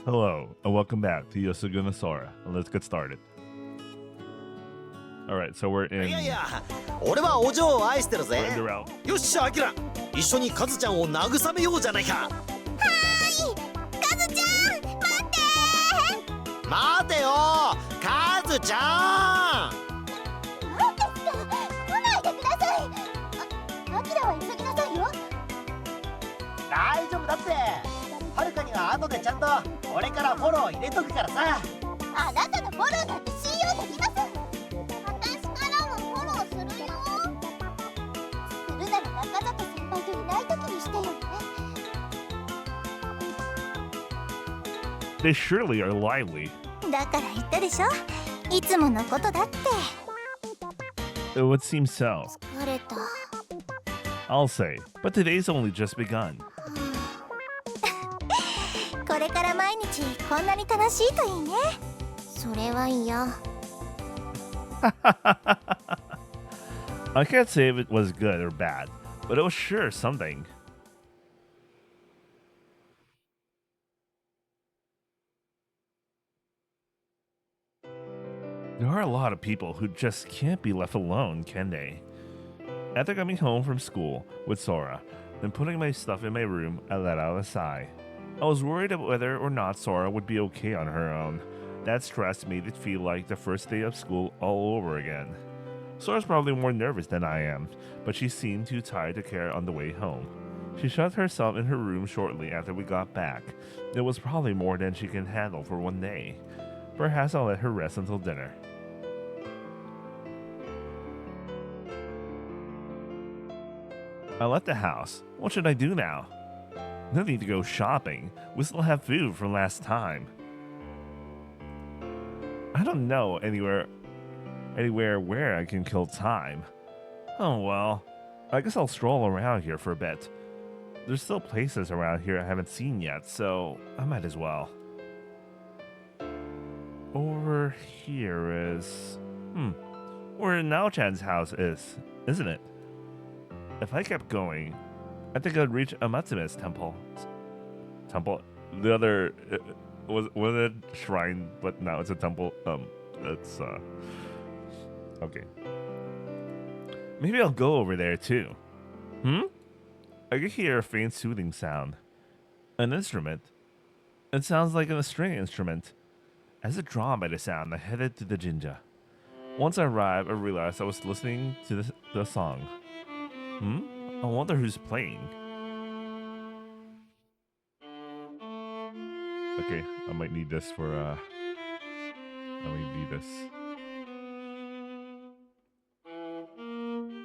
Hello, and welcome back to Yosuga and Sora. Let's get started. Alright, so we're in... いやいや、俺はお嬢を愛してるぜ。 we're in the route. よっしゃ、アキラ、一緒にカズちゃんを慰めようじゃないか。はーい、カズちゃん、待って。待てよ、カズちゃん。何ですか、来ないでください。アキラは急ぎなさいよ。大丈夫だって。はるかには後でちゃんと俺からフォロー入れとくからさ。あなたのフォローなんて信用できません。私からもフォローするよ。するなら中里先輩といない時にしてよね。 They surely are lively. だから言ったでしょ、いつものことだって。 It would seem so. 疲れた。 I'll say, but today's only just begun. これから毎日こんなに楽しいといいね。それは嫌。I can't say if it was good or bad, but it was sure something. There are a lot of people who just can't be left alone, can they? After coming home from school with Sora and putting my stuff in my room, I let out a sigh. I was worried about whether or not Sora would be okay on her own. That stress made it feel like the first day of school all over again. Sora's probably more nervous than I am, but she seemed too tired to care on the way home. She shut herself in her room shortly after we got back. It was probably more than she can handle for one day. Perhaps I'll let her rest until dinner. I left the house. What should I do now? No need to go shopping. We still have food from last time. I don't know anywhere where I can kill time. Oh well, I guess I'll stroll around here for a bit. There's still places around here I haven't seen yet, so I might as well. Over here is... where Nao-chan's house is, isn't it? If I kept going, I think I'd reach Amatsume's temple. The other was a shrine, but now it's a temple. It's okay. Maybe I'll go over there too. I could hear a faint soothing sound. An instrument. It sounds like a string instrument. As if drawn by the sound, I headed to the jinja. Once I arrived, I realized I was listening to the song. I wonder who's playing. Okay, I might need this for, I might need this.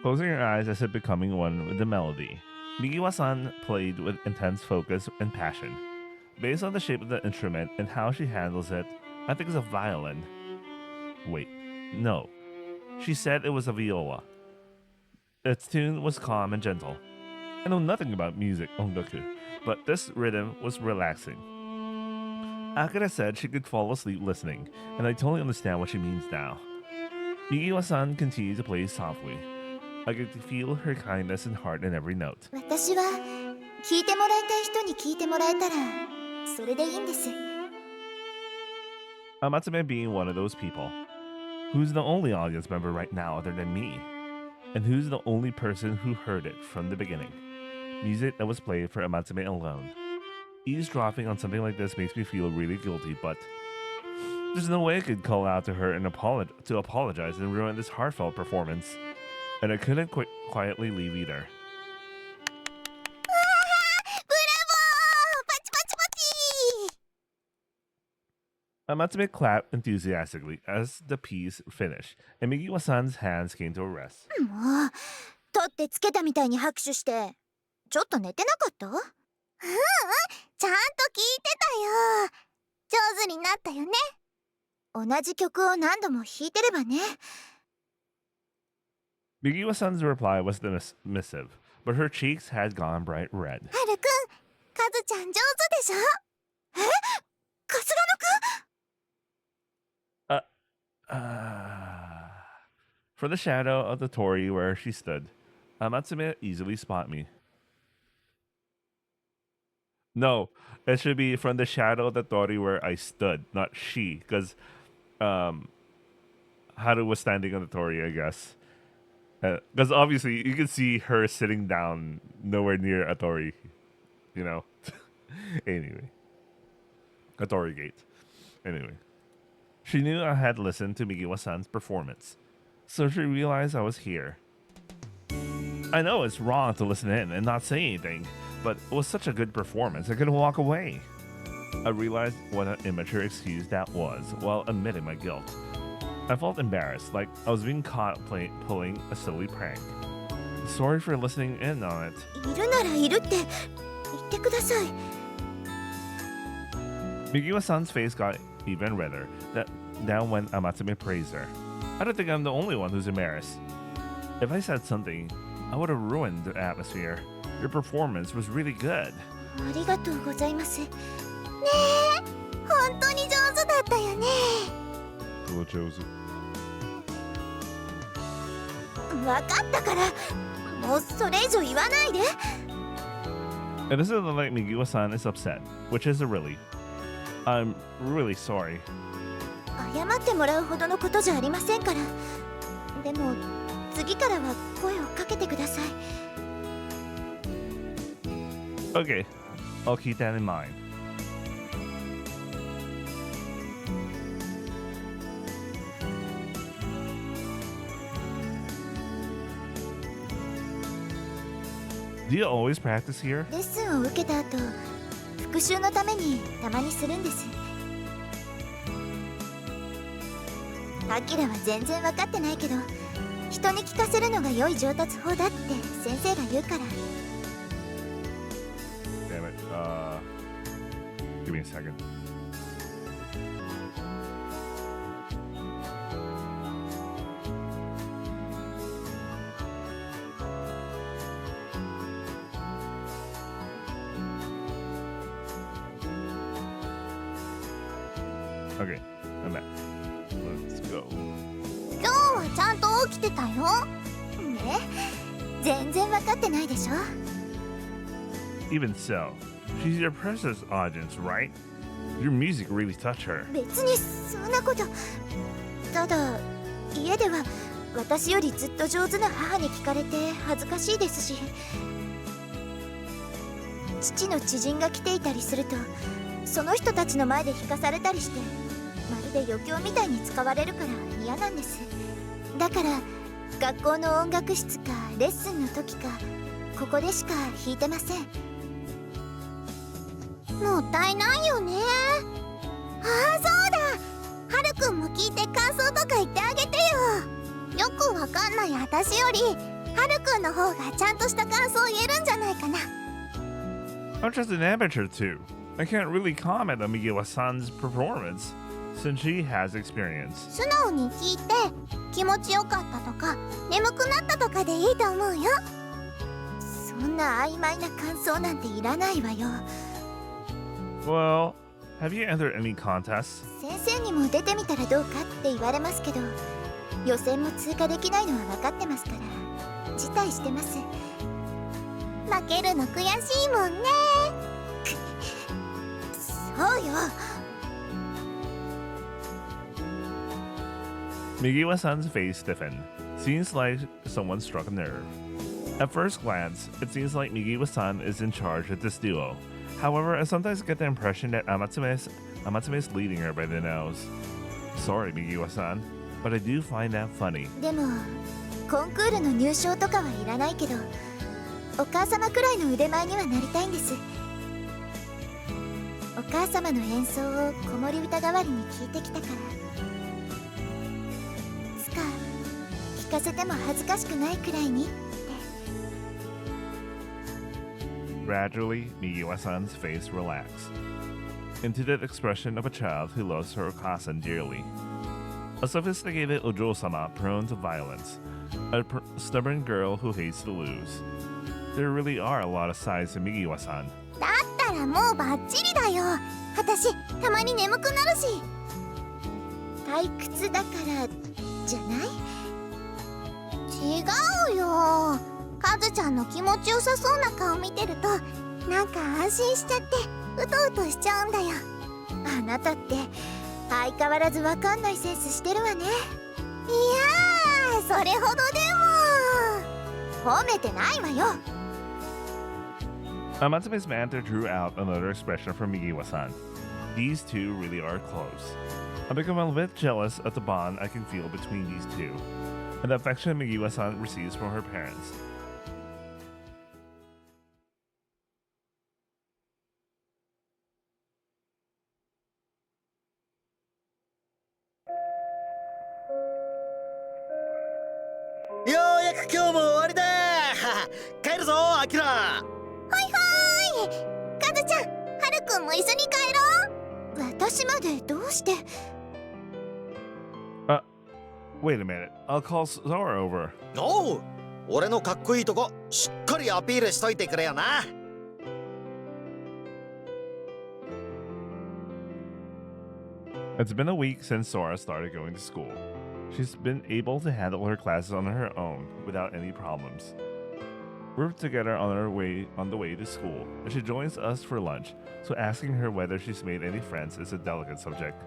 Closing your eyes as if becoming one with the melody. Migiwa-san played with intense focus and passion. Based on the shape of the instrument and how she handles it, I think it's a violin. Wait, no. She said it was a viola. Its tune was calm and gentle. I know nothing about music, ongaku, but this rhythm was relaxing. Akira said she could fall asleep listening, and I totally understand what she means now. Migiwa-san continued to play softly. I could feel her kindness and heart in every note. 私は聞いてもらいたい人に聞いてもらえたらそれでいいんです。 Amatsume being one of those people. Who's the only audience member right now other than me? And who's the only person who heard it from the beginning? Music that was played for Amatsume alone. Eavesdropping on something like this makes me feel really guilty, but there's no way I could call out to her and apologize and ruin this heartfelt performance. And I couldn't quietly leave either. ブラボーパチパチパチ Amatsume clapped enthusiastically as the piece finished, and Migiwa-san's hands came to a rest. もう取ってつけたみたいに拍手してちょっと寝てなかった？ちゃんと聞いてたよ。上手になったよね。同じ曲を何度も弾いてればね。Migiwa-san's reply was dismissive, but her cheeks had gone bright red. はるくん、カズちゃん上手でしょ？え？カスラのく？ For the shadow of the torii where she stood, Amatsume easily spot me. No, it should be from the shadow of the torii where I stood, not she, because Haru was standing on the torii, I guess. Because obviously you can see her sitting down nowhere near a torii, you know. Anyway, a torii gate. Anyway, she knew I had listened to Migiwa-san's performance, so she realized I was here. I know it's wrong to listen in and not say anything, but it was such a good performance I couldn't walk away. I realized what an immature excuse that was while admitting my guilt. I felt embarrassed, like I was being caught pulling a silly prank. Sorry for listening in on it. いるならいるって言ってください。Migiwa-san's face got even redder down when Amatsume praised her. I don't think I'm the only one who's embarrassed. If I said something, I would have ruined the atmosphere. Your performance was really good. ありがとうございます。ねえ、本当に上手だったよね。分かったから、もうそれ以上言わないで。It doesn't look like Migiwa-san is upset, which is a relief. I'm really sorry. 謝ってもらうほどのことじゃありませんから。でも次からは声をかけてください。Okay, I'll keep that in mind. Do you always practice here? レッスンを受けた後、復習のためにたまにするんです。アキラは全然分かってないけど、人に聞かせるのが良い上達法だって先生が言うから。Damn it. Give me a second. Okay, I'm back. Let's go. 今日はちゃんと起きてたよ。ね、全然分かってないでしょ。Even so, she's your precious audience, right? Your music really touched her. 別にそんなこと。ただ家では私よりずっと上手な母に聞かれて恥ずかしいですし、父の知人が来ていたりするとその人たちの前で弾かされたりして、まるで余興みたいに使われるから嫌なんです。だから学校の音楽室かレッスンの時かここでしか弾いてません。もったいないよね。ああ、そうだ、はるくんも聞いて感想とか言ってあげてよ。よくわかんない私よりはるくんの方がちゃんとした感想を言えるんじゃないないかな。 I'm just an amateur too. I can't really comment on Migiwa-san's performance since she has experience. 素直に聞いて気持ちよかったとか眠くなったとかでいいと思うよ。そんな曖昧な感想なんていらないわよ。 Well, have you entered any contests? 先生にも出てみたらどうかって言われますけど、予選も通過できないのは分かってますから辞退してます。負けるの悔しいもんね。そうよ。 Migiwa-san's face stiffened. Seems like someone struck a nerve. At first glance, it seems like Migiwa-san is in charge of this duo. However, I sometimes get the impression that Amatsume's leading her by the nose. Sorry, Migiwa-san, but I do find that funny. でもコンクールの入賞とかはいらないけど、お母様くらいの腕前にはなりたいんです。お母様の演奏を子守歌代わりに聞いてきたから、つか聞かせても恥ずかしくないくらいにって。 Gradually, Migiwa-san's face relaxed into the expression of a child who loves her Okasan dearly. A sophisticated Ojo-sama prone to violence, a stubborn girl who hates to lose. There really are a lot of sides to Migiwa-san. だったらもうバッチリだよ。私たまに眠くなるし。退屈だからじゃない？違うよ。カズちゃんの気持ちよさそうな顔見てるとなんか安心しちゃってうとうとしちゃうんだよ。あなたって相変わらずわかんないセンスしてるわね。いやー、それほどでも褒めてないわよ。 Amatsume's banter drew out another expression from Migiwa-san. These two really are close. I become a bit jealous of the bond I can feel between these two, and the affection Migiwa-san receives from her parents. Wait a minute, I'll call Sora over. おう、俺のかっこいいとこしっかりアピールしといてくれよな。 It's been a week since Sora started going to school. She's been able to handle her classes on her own without any problems. We're together on the way to school, and she joins us for lunch, so asking her whether she's made any friends is a delicate subject.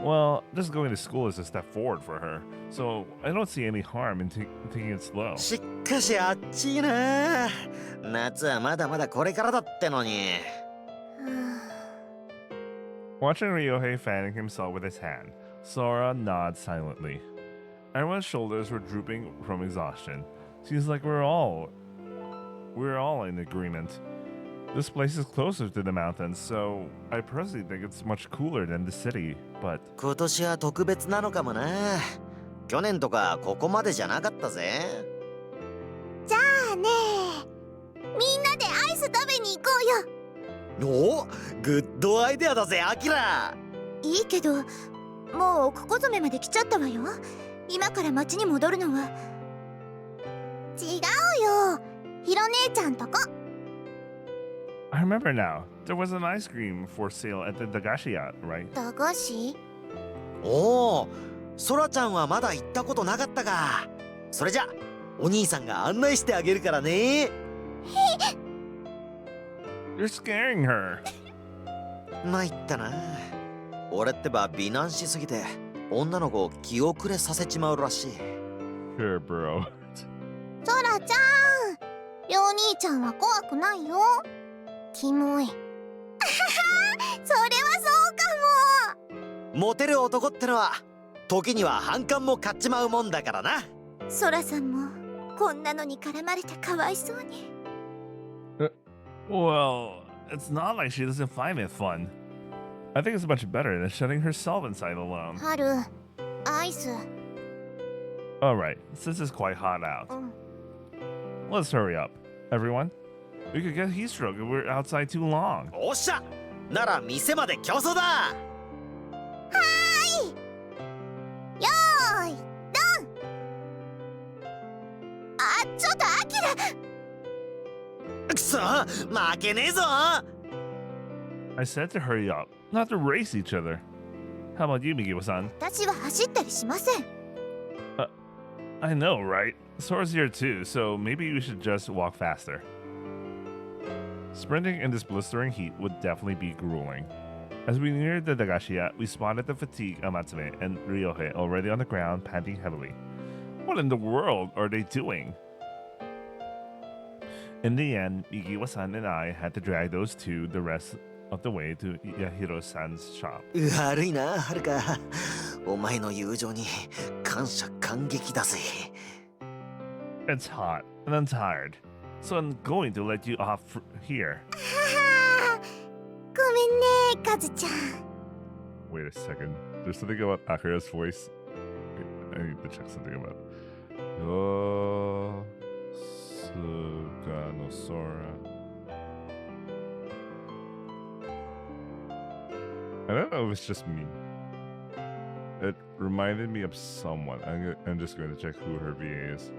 Well, just going to school is a step forward for her, so I don't see any harm in taking it slow. しかしあっちいな。夏はまだまだこれからだってのに。 Watching Ryohei fanning himself with his hand, Sora nods silently. Everyone's shoulders were drooping from exhaustion. Seems like we're all in agreement. This place is closer to the mountains, so I personally think it's much cooler than the city, but... 今年は特別なのかもな。去年とかここまでじゃなかったぜ。じゃあね、みんなでアイス食べに行こうよ。お、グッドアイデアだぜ、アキラ。いいけど、もう奥小染まで来ちゃったわよ。今から町に戻るのは。違うよ、ヒロ姉ちゃんとこ。 I remember now. There was an ice cream for sale at the Dagashiya, right? 駄菓子？おお、ソラちゃんはまだ行ったことなかったが。それじゃ、お兄さんが案内してあげるからね。You're scaring her. 参ったな。俺ってば美男子すぎて、女の子を気遅れさせちまうらしい。Sure, bro. ソラちゃん、りょう兄ちゃんは怖くないよ。キモい。それはそうかも。モテる男ってのは時には反感も買っちまうもんだからな。ソラさんもこんなのに絡まれてかわいそうに。Well, it's not like she doesn't find it fun. I think it's much better than shutting herself inside alone. ハル、アイス。Alright, since it's quite hot out, let's hurry up. Everyone, We could get heat stroke if we're outside too long. おっしゃ、なら店まで競争だ。よーいドン。ちょっとアキラ。くそ、負けねえぞ。 I said to hurry up, not to race each other. How about you, Mikiwa-san? 私は走ったりしません。I know, right? Sora's here too, so maybe we should just walk faster. Sprinting in this blistering heat would definitely be grueling. As we neared the Dagashiya, we spotted the fatigued Amatsume and Ryohei already on the ground, panting heavily. What in the world are they doing? In the end, Mikiwa-san and I had to drag those two the rest of the way to Yahiro-san's shop. 悪いな、はるか。お前の友情に感謝感激だぜ。 It's hot, and I'm tired, so I'm going to let you off here. ごめんね、カズちゃん。 Wait a second. There's something about Akira's voice. I need to check something about Yosuga no Sora. I don't know if it's just me. It reminded me of someone. I'm just going to check who her VA is.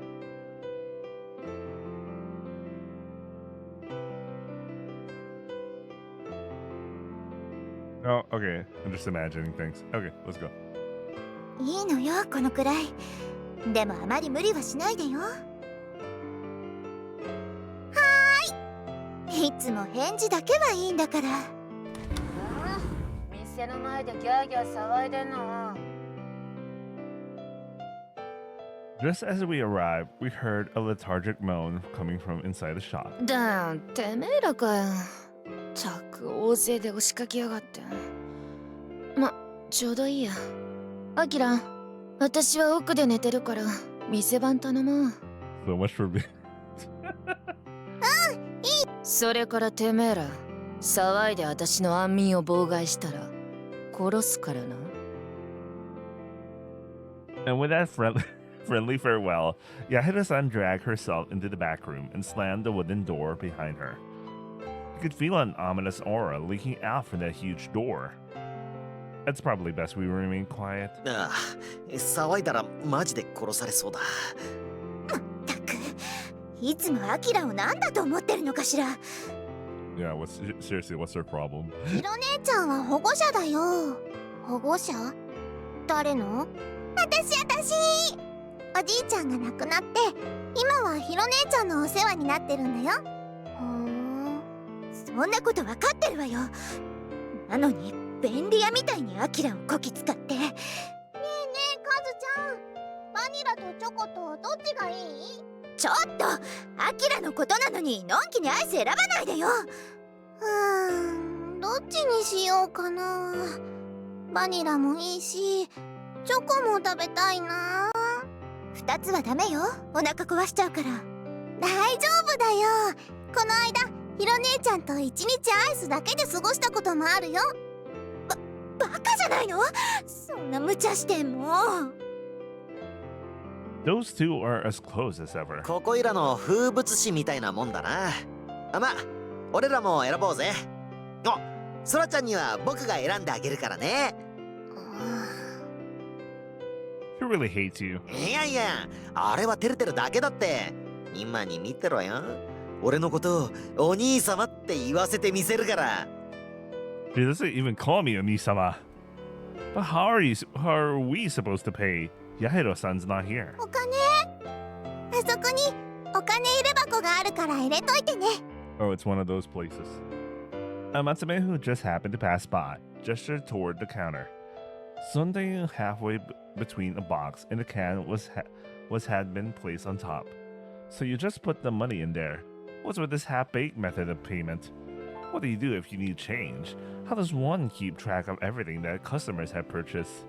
Oh, okay. I'm just imagining things. Okay, let's go. いいのよ、このくらい。でもあまり無理はしないでよ。はーい。いつも返事だけはいいんだから。店の前でギャーギャー騒いでんの。 Just as we arrived, we heard a lethargic moan coming from inside the shop. てめえらかよ。たく大勢で押しかけやがって。ま、ちょうどいいや。アキラ、私は奥で寝てるから店番頼もう。 So much for me. それからてめえら、騒いで私の安眠を妨害したら殺すからな。 And with that friendly farewell, Yahida-san dragged herself into the back room and slammed the wooden door behind her. You could feel an ominous aura leaking out from that huge door. It's probably best we remain quiet. ああ、騒いだらマジで殺されそうだ。まったく、いつもアキラを何だと思ってるのかしら。 Yeah, seriously, what's their problem? ヒロ姉ちゃんは保護者だよ。保護者？誰の？私。おじいちゃんが亡くなって、今はヒロ姉ちゃんのお世話になってるんだよ。ほー、そんなこと分かってるわよ。なのに便利屋みたいにアキラをこき使って。ねえカズちゃん、バニラとチョコとどっちがいい？ちょっと、アキラのことなのにのんきにアイス選ばないでよ。どっちにしようかな。バニラもいいし、チョコも食べたいな。2つはダメよ、お腹壊しちゃうから。大丈夫だよ。この間ヒロ姉ちゃんと1日アイスだけで過ごしたこともあるよ。バカじゃないの？そんな無茶してもう。 Those two are as close as ever. ここいらの風物詩みたいなもんだな。ま、俺らも選ぼうぜ。お、ソラちゃんには僕が選んであげるからね。He really hates you. いやいや、あれは照れてるだけだって。今に見てろよ。俺のことをお兄様って言わせてみせるから。 He doesn't even call me Oni-sama. But how are we supposed to pay? Yahiro-san's not here. お金？あそこにお金入れ箱があるから入れといてね。 Oh, it's one of those places. Amatsume, who just happened to pass by, gestured toward the counter. Something halfway between a box and a can had been placed on top. So you just put the money in there. What's with this half-baked method of payment? What do you do if you need change? How does one keep track of everything that customers have purchased?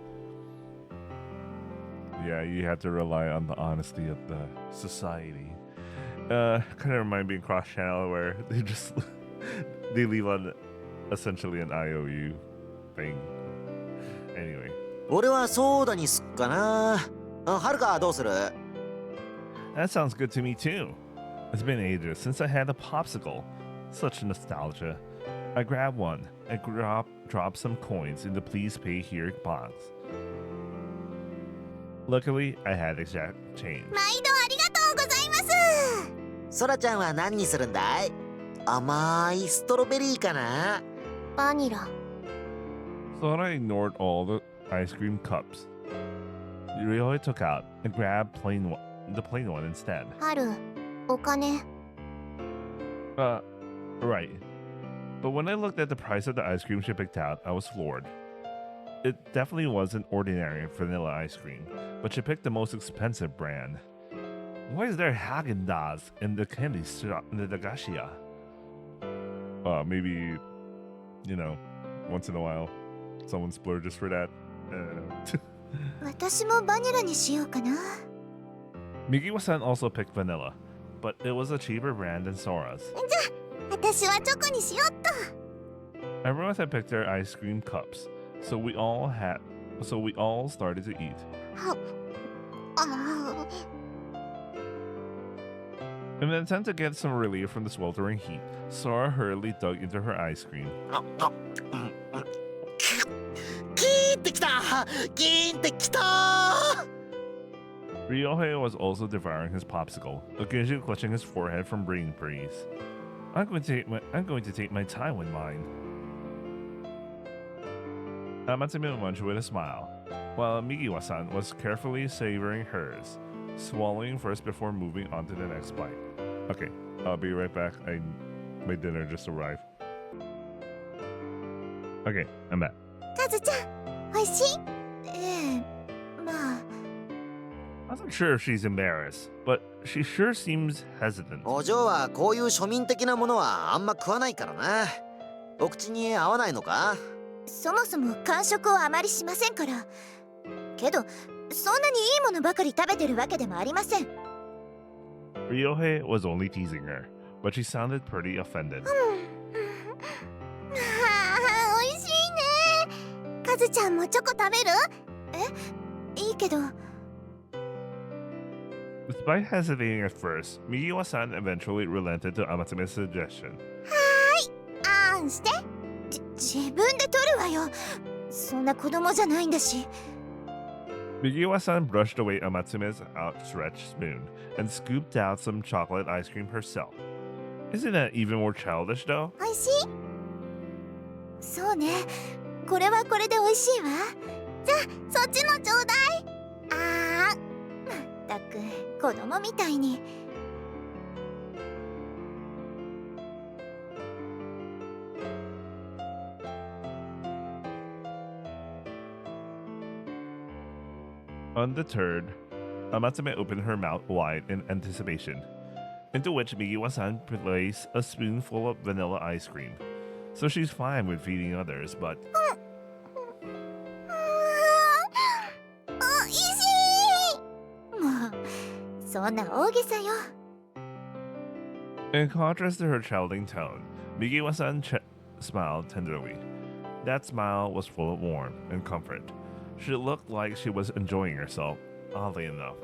Yeah, you have to rely on the honesty of the society. Kind of remind me in Cross Channel where they leave on essentially an IOU thing. Anyway. 俺はソーダにすっかな。はるかどうする？ That sounds good to me too. It's been ages since I had a popsicle. Such nostalgia. I grabbed one and dropped some coins in the please pay here box. Luckily, I had exact change. 毎度ありがとうございます。ソラちゃんは何にするんだい？甘いストロベリーかな？バニラ。Sora ignored all the ice cream cups. Ryohei took out and grabbed the plain one instead. 春、お金。Right. But when I looked at the price of the ice cream she picked out, I was floored. It definitely wasn't ordinary vanilla ice cream, but she picked the most expensive brand. Why is there Haagen-Dazs in the candy shop in the Dagashia? Maybe, once in a while, someone splurges for that. 私もバニラにしようかな。Mikiwa-san also picked vanilla, but it was a cheaper brand than Sora's. 私はチョコにしよっと。Everyone had picked their ice cream cups, so we all started to eat. あ In an attempt to get some relief from the sweltering heat, Sora hurriedly dug into her ice cream. キーってきた！キーンってきた！ Ryohei was also devouring his popsicle, occasionally clutching his forehead from brain freeze. I'm going to take my time with mine. Amatsume munched with a smile, while Mikiwa-san was carefully savoring hers, swallowing first before moving on to the next bite. Okay, I'll be right back. My dinner just arrived. Okay, I'm back. カズちゃん、おいしい？まあ。I'm not sure if she's embarrassed, but she sure seems hesitant. お嬢はこういう庶民的なものはあんま食わないからな。お口に合わないのか？そもそも間食をあまりしませんから。けど、そんなにいいものばかり食べてるわけでもありません。Ryohei was only teasing her, but she sounded pretty offended. おいしいね。カズちゃんもチョコ食べる？いいけど。Despite hesitating at first, Mikiwa-san eventually relented to Amatsume's suggestion. あんして。自分で取るわよ。そんな子供じゃないんだし。Mikiwa-san brushed away Amatsume's outstretched spoon and scooped out some chocolate ice cream herself. Isn't that even more childish, though? おいしい？そうね。これはこれでおいしいわ。じゃあ、そっちもちょうだい。まったく、子供みたいに。Undeterred, Amatsume opened her mouth wide in anticipation, into which Mikiwa-san placed a spoonful of vanilla ice cream. So she's fine with feeding others, but... おいしい！もう、そんな大げさよ。In contrast to her childing tone, Mikiwa-san smiled tenderly. That smile was full of warmth and comfort. She looked like she was enjoying herself, oddly enough.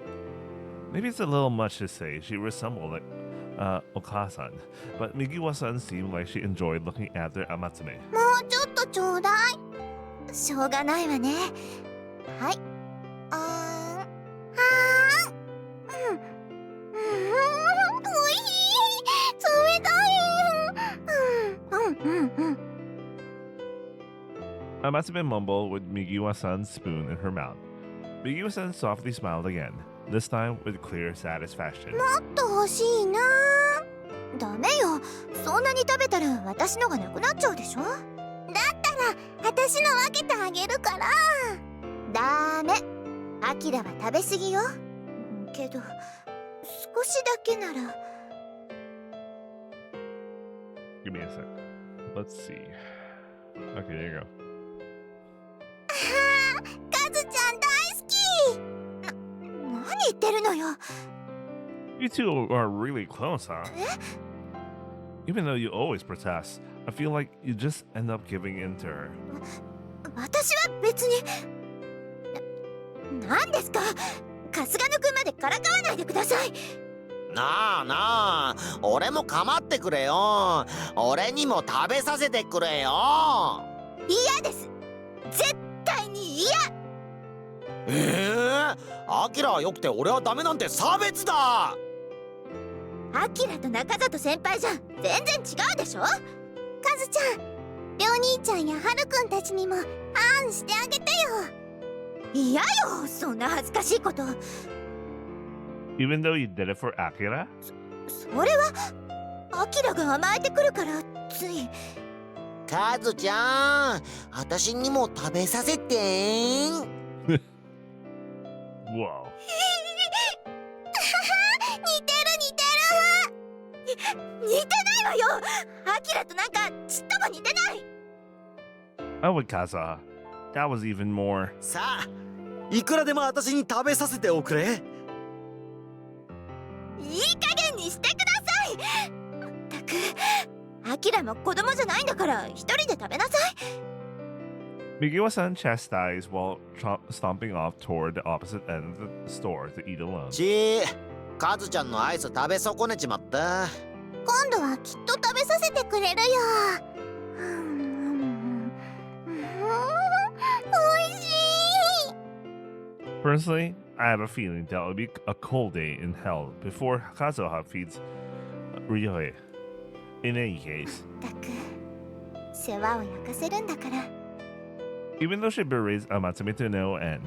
Maybe it's a little much to say she resembled Okasan, but Mikiwa-san seemed like she enjoyed looking after Amatsume. もうちょっとちょうだい。しょうがないわね。はい。おいしい。冷たい。Amatsume mumbled with Mikiwa-san's spoon in her mouth. Mikiwa-san softly smiled again, this time with clear satisfaction. もっと欲しいな。ダメよ。そんなに食べたら私のがなくなっちゃうでしょ。だったら私の分けてあげるから。ダメ。アキラは食べ過ぎよ。けど少しだけなら。Give me a sec. Let's see. Okay, there you go. カズちゃん大好き。何言ってるのよ。You two are really close, huh? Even though you always protest, I feel like you just end up giving in to her. 私は別に。何ですか？春日野くんまでからかわないでください。なあなあ、俺も構ってくれよ。俺にも食べさせてくれよ。嫌です。絶対に嫌。アキラはよくて俺はダメなんて差別だ。アキラと中里先輩じゃ全然違うでしょ。カズちゃん、りょう兄ちゃんやハルくんたちにもあんしてあげてよ。嫌よ、そんな恥ずかしいこと。 Even though you did it for Akira? それはアキラが甘えてくるからつい。カズちゃん、私にも食べさせて。Whoa. 似てないわよ。アキラとなんかちっとも似てない。 Oh, with Kaza. That was even more. さあ、いくらでも私に食べさせておくれ。いい加減にしてください。まったく、アキラも子供じゃないんだから一人で食べなさい。 Migiwa-san chastised while stomping off toward the opposite end of the store to eat alone. カズちゃんのアイス食べ損ねちまった。今度はきっと食べさせてくれるよ。おいしい。 Personally, I have a feeling that it'll be a cold day in hell before Kazuha feeds Ryohei. In any case, たく、世話を焼かせるんだから。 even though she berates Amatsume to no end,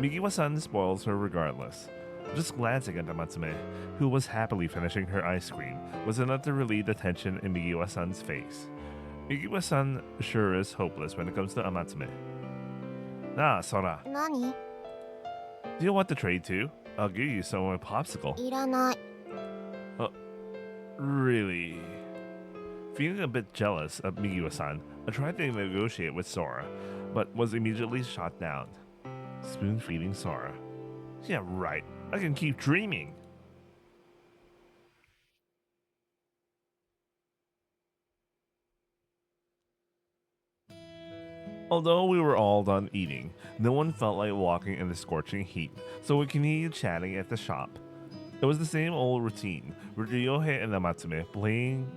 Migiwa-san spoils her regardless. Just glancing at Amatsume, who was happily finishing her ice cream, was enough to relieve the tension in Migiwa-san's face. Migiwa-san sure is hopeless when it comes to Amatsume. Ah, Sora, 何？ do you want to trade too? I'll give you some of my popsicle. いらない。 Really? Feeling a bit jealous of Migiwa-san, I tried to negotiate with Sora, but was immediately shot down. Spoon-feeding Sora. Yeah, right. I can keep dreaming. Although we were all done eating, no one felt like walking in the scorching heat, so we continued chatting at the shop. It was the same old routine, with Ryohei and Amatsume playing,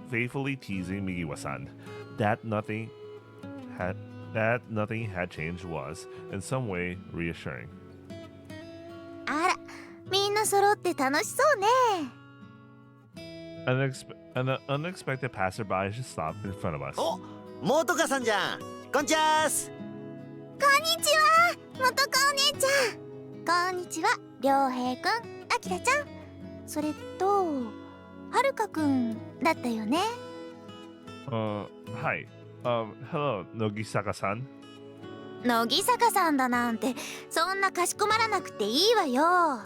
faithfully teasing Migiwa-san. That nothing had changed was, in some way, reassuring. あら、みんな揃って楽しそうね。 An unexpected passerby stopped in front of us. お、モトカさんじゃん。こんちゃーす。こんにちは、元子お姉ちゃん。こんにちは、りょうへいくん、あきらちゃん。それと、はるかくんだったよね。Hi. Hello, Nogisaka-san. 乃木坂さんだなんて、そんなかしこまらなくていいわよ。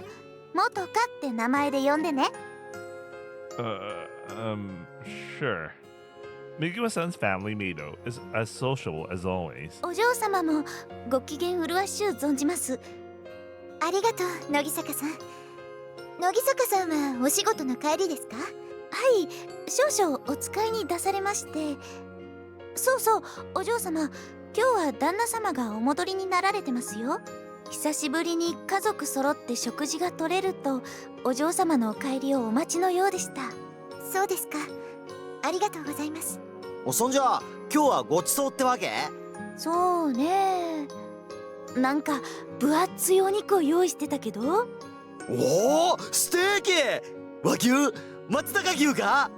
元かって名前で呼んでね。Sure. Migiwa-san's family Meido is as sociable as always. お嬢様もご機嫌麗しゅう存じます。ありがとう、乃木坂さん。乃木坂さんはお仕事の帰りですか？はい、少々お使いに出されまして。そうそう、お嬢様、今日は旦那様がお戻りになられてますよ。久しぶりに家族揃って食事が取れると、お嬢様のお帰りをお待ちのようでした。そうですか。ありがとうございます。そんじゃ今日はごちそうってわけ？そうね。なんか分厚いお肉を用意してたけど。おお、ステーキ！和牛？松阪牛か？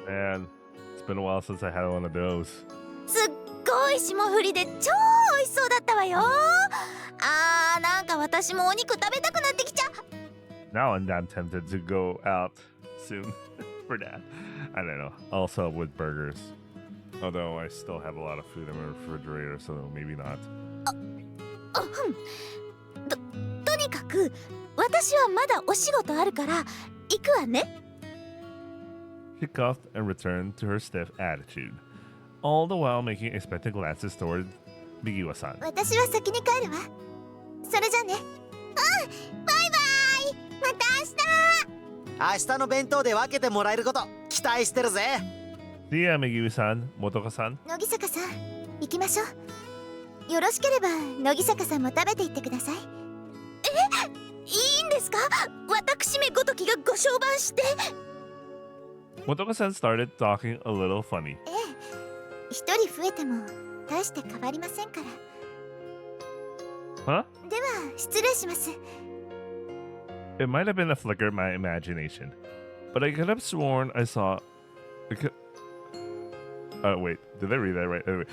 Man, it's been a while since I had one of those. すっごい霜降りで超美味しそうだったわよ。なんか私もお肉食べたくなってきちゃう。 Now I'm not tempted to go out soon for that. I don't know. Also with burgers. Although I still have a lot of food in my refrigerator, so maybe not. とにかく私はまだお仕事あるから行くわね。 She coughed and returned to her stiff attitude, all the while making expectant glances toward Migiwa-san. 私は先に帰るわ。それじゃね。バイバイ。また明日の弁当で分けてもらえること期待してるぜ。 See ya, Migiwa-san, Motoka-san. 乃木坂さん、行きましょう。よろしければ乃木坂さんも食べていってください。いいいんですか？私めごときがご相伴して。 Motoka-san started talking a little funny. 一人増えても大して変わりませんから。 Huh? では失礼します。 It might have been a flicker of my imagination, but I could have sworn I saw. Wait, did I read that right? Anyway,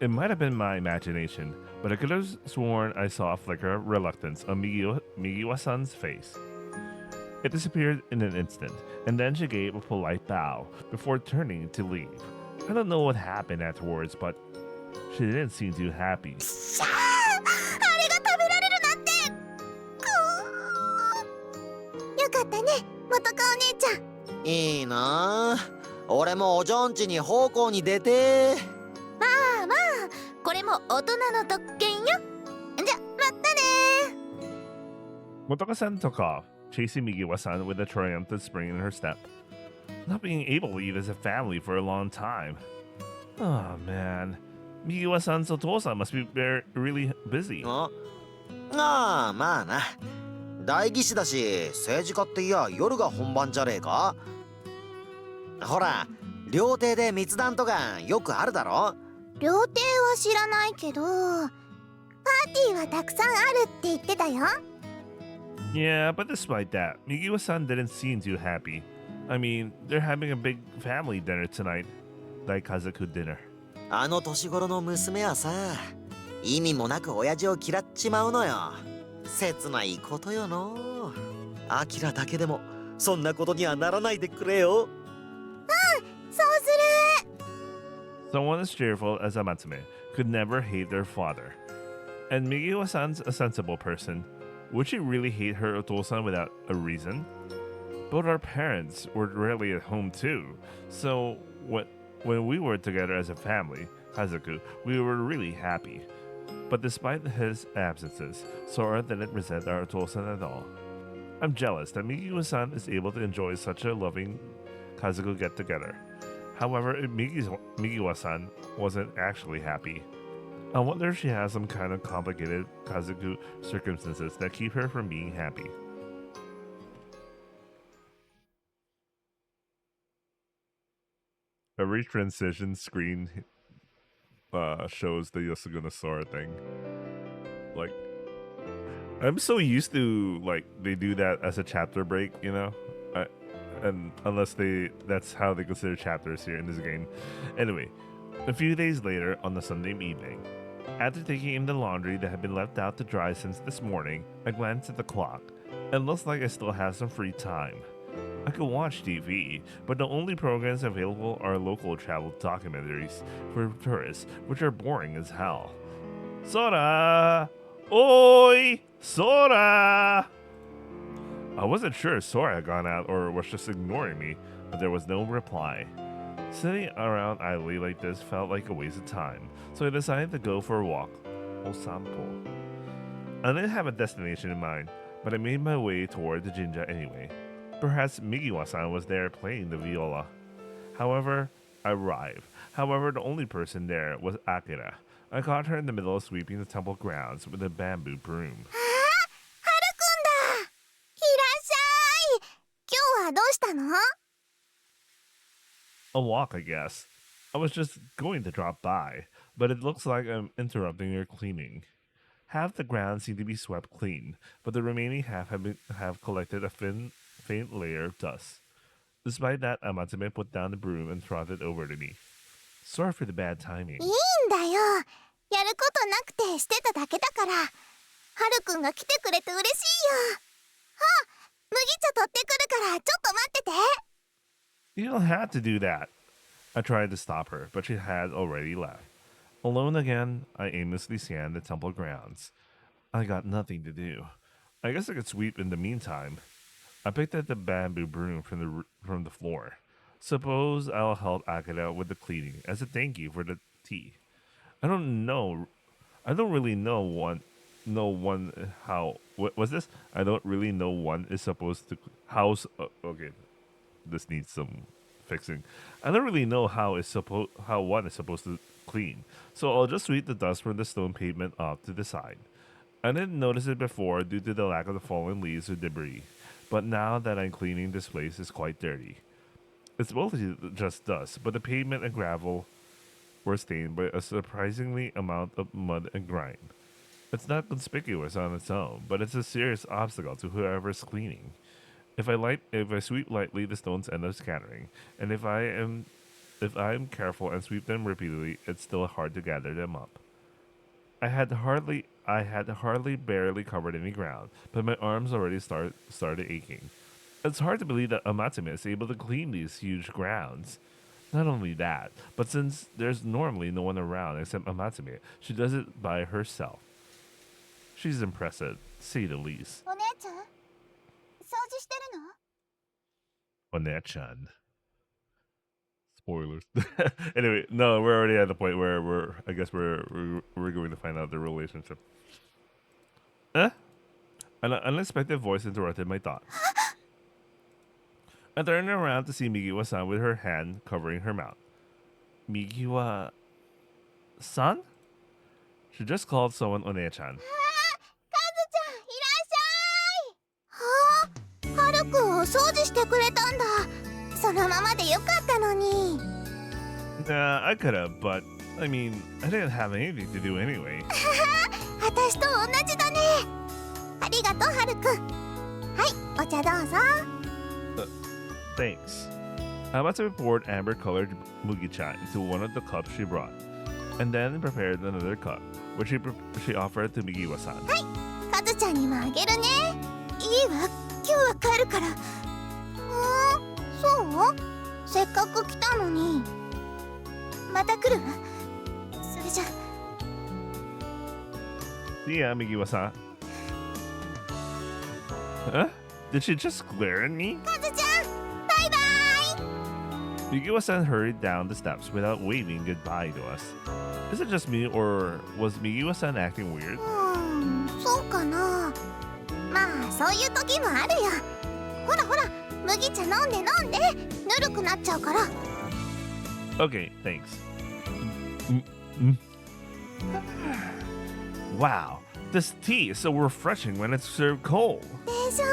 It might have been my imagination, but I could have sworn I saw a flicker of reluctance on Migiwa-san's face. It disappeared in an instant, and then she gave a polite bow before turning to leave. I don't know what happened afterwards, but she didn't seem too happy. しゃー、あれが食べられるなんて。よかったね、元カお姉ちゃん。いいなあ。俺もおジョン家に奉公に出て。まあまあ、これも大人の特権よ。じゃ、またね。 Motoka-san took off, chasing Migiwa-san with a triumphant spring in her step. Not being able to eat as a family for a long time. Oh man, Migiwa-san's Otosan must be really busy. ああ、まあな。代議士だし、政治家っていや夜が本番じゃねえか。ほら、料亭で密談とかよくあるだろ。料亭は知らないけど、パーティーはたくさんあるって言ってたよ。 Yeah, but despite that, Migiwa-san didn't seem too happy. I mean, they're having a big family dinner tonight. Daikazaku dinner. あの年頃の娘はさ、意味もなく親父を嫌っちまうのよ。切ないことよの。アキラだけでもそんなことにはならないでくれよ。そうする。 Someone as cheerful as Amatsume could never hate their father. And Migiwa-san's a sensible person. Would she really hate her Otosan without a reason? Both our parents were rarely at home too, so when we were together as a family, Kazuku, we were really happy. But despite his absences, Sora didn't resent our Otosan at all. I'm jealous that Migiwa-san is able to enjoy such a loving Kazuku get-together. However, Migiwa-san wasn't actually happy. I wonder if she has some kind of complicated Kazuku circumstances that keep her from being happy. Every transition screen shows the Yosuga Sora thing. Like, I'm so used to, like, they do that as a chapter break, you know? And unless that's how they consider chapters here in this game. Anyway, a few days later on the Sunday evening, after taking in the laundry that had been left out to dry since this morning, I glanced at the clock. It looks like I still have some free time. I could watch TV, but the only programs available are local travel documentaries for tourists, which are boring as hell. Sora! Oi! Sora! I wasn't sure if Sora had gone out or was just ignoring me, but there was no reply. Sitting around idly like this felt like a waste of time, so I decided to go for a walk. Osampo. I didn't have a destination in mind, but I made my way toward the Jinja anyway. Perhaps Migiwa-san was there playing the viola. However, I arrived. However, the only person there was Akira. I caught her in the middle of sweeping the temple grounds with a bamboo broom. あ、ハルくんだ。いらっしゃい。今日はどうしたの？ A walk, I guess. I was just going to drop by, but it looks like I'm interrupting your cleaning. Half the ground seemed to be swept clean, but the remaining half have collected a faint layer of dust. Despite that, Amatsume put down the broom and trotted over to me. Sorry for the bad timing. いいんだよ。やることなくてしてただけだから。ハルくんが来てくれて嬉しいよ。あ、麦茶取ってくるからちょっと待ってて。 You don't have to do that. I tried to stop her, but she had already left. Alone again, I aimlessly scanned the temple grounds. I got nothing to do. I guess I could sweep in the meantime. I picked up the bamboo broom from the floor. Suppose I'll help Akira with the cleaning as a thank you for the tea. I don't really know one is supposed to okay. This needs some fixing. I don't really know how one is supposed to clean, so I'll just sweep the dust from the stone pavement off to the side. I didn't notice it before due to the lack of the fallen leaves or debris, but now that I'm cleaning this place is quite dirty. It's mostly just dust, but the pavement and gravel were stained by a surprisingly amount of mud and grime. It's not conspicuous on its own, but it's a serious obstacle to whoever's cleaning. If I sweep lightly, the stones end up scattering, and if I am careful and sweep them repeatedly, it's still hard to gather them up. I had hardly barely covered any ground, but my arms already started aching. It's hard to believe that Amatsume is able to clean these huge grounds. Not only that, but since there's normally no one around except Amatsume, she does it by herself. She's impressive, to say the least. お姉ちゃん、掃除してるの？ One-chan. Spoilers. Anyway, no, we're already at the point where I guess we're going to find out the relationship. An unexpected voice interrupted my thoughts. I turned around to see Migiwa-san with her hand covering her mouth. Migiwa-san? She just called someone One-chan. はるくんお掃除してくれたんだ。そのままでよかったのに。Nah, I could have, but I mean, I didn't have anything to do anyway. 私と同じだね。ありがとうはるくん。はい、お茶どうぞ。Thanks. Amatsume poured amber-colored mugicha into one of the cups she brought, and then prepared another cup, which she offered to Migiwa-san. カズちゃんにもあげるね。いいわ、今日は帰るから。そう？せっかく来たのに。また来るわ。それじゃ。See ya, Migiwa-san. Huh? Did she just glare at me? カズちゃん、バイバイ。 Migiwa-san hurried down the steps without waving goodbye to us. Is it just me, or was Migiwa-san acting weird? そうかな。まあそういう時もあるよ。ほらほら、麦茶飲んで飲んで、ぬるくなっちゃうから。Okay, thanks. Wow, this tea is so refreshing when it's served cold. でしょ。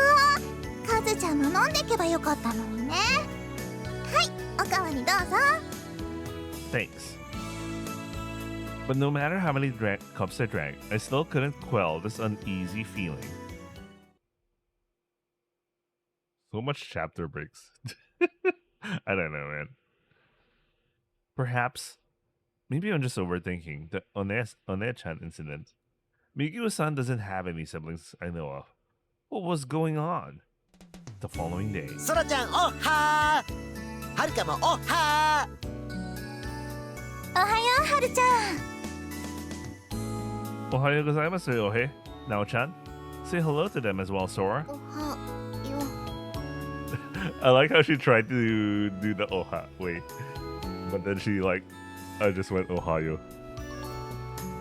カズちゃんも飲んでけばよかったのにね。はい、おかわりどうぞ。Thanks. But no matter how many cups I drank, I still couldn't quell this uneasy feeling. So much chapter breaks. I don't know, man. Perhaps, maybe I'm just overthinking the One-chan incident. Migiwa-san doesn't have any siblings I know of. What was going on? The following day. ソラちゃん、おっはー。はるかもおっはー。おはよう、はるちゃん。 Ohayo gozaimasu, Ohe. Nao-chan. Say hello to them as well, Sora. おはよ I like how she tried to do the oha wait, but then she I just went ohayo.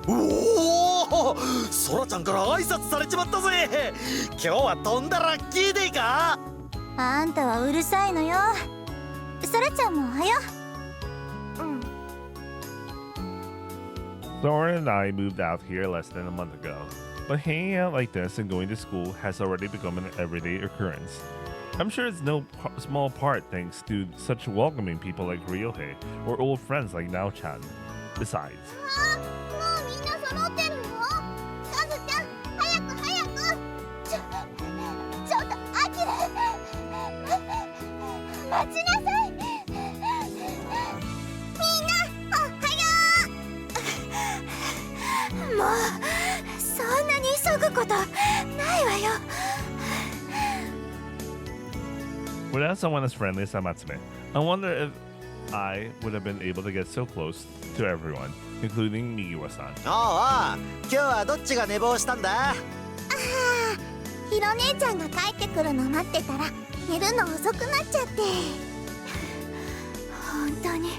おお、ソラちゃんから挨拶されちまったぜ。今日は飛んだラッキーデーか。あんたはうるさいのよ。ソラちゃんもおはよう。Sora and I moved out here less than a month ago, but hanging out like this and going to school has already become an everyday occurrence. I'm sure it's no small part thanks to such welcoming people like Ryohei or old friends like Nao-chan. Besides, もうみんな揃ってるの？カズちゃん、早く早く。ちょっとアキラ、待ちなさい。みんなおはよう。もうそんなに急ぐことないわよ。 without someone as friendly as Amatsume, I wonder if I would have been able to get so close to everyone, including Migiwa-san. おうおう、今日はどっちが寝坊したんだ。ひろ姉ちゃんが帰ってくるの待ってたら寝るの遅くなっちゃって。本当に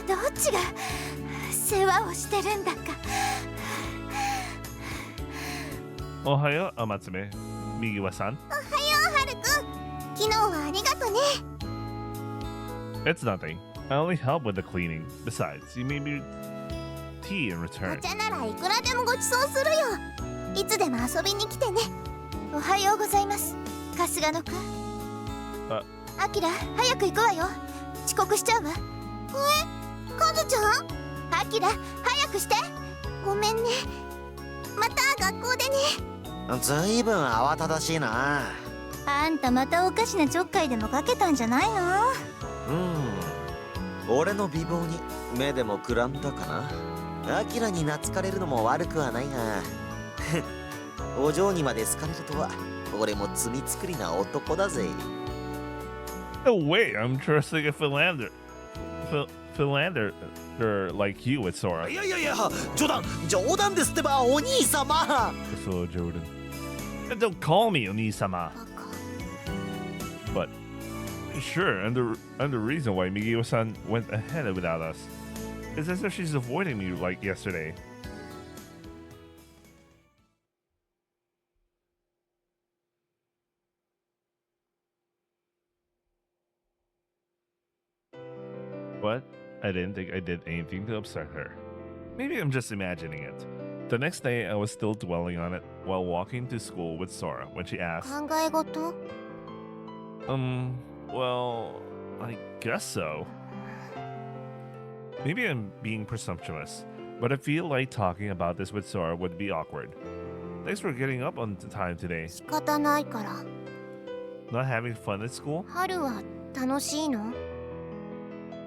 どっちが世話をしてるんだか。 Ohayo, Amatsume. Migiwa-san. おはよう、はるくん。昨日はありがとね。 It's nothing. I only help with the cleaning. Besides, you made me tea in お return. 茶ならいくらでもごちそうするよ。いつでも遊びに来てね。おはようございます、春日野くん。アキラ、早く行くわよ。遅刻しちゃうわ。カズちゃん？アキラ、早くして。ごめんね。また学校でね。ずいぶん慌ただしいな。あんたまたおかしなちょっかいでもかけたんじゃないの？俺の美貌に目でもくらんだかな。アキラに懐かれるのも悪くはないがお嬢にまで好かれるとは俺も罪作りな男だぜ。 No way, I'm trusting a philanderer like you with Sora. いや冗談ですってば、お兄様。 So Jordan. And don't call me Oni-sama. But sure, and the reason why Migio-san went ahead without us is as if she's avoiding me like yesterday. But I didn't think I did anything to upset her. Maybe I'm just imagining it. The next day, I was still dwelling on it while walking to school with Sora when she asked, 考え事？ well, I guess so. Maybe I'm being presumptuous, but I feel like talking about this with Sora would be awkward. Thanks for getting up on time today. 仕方ないから。 Not having fun at school? 春は楽しいの？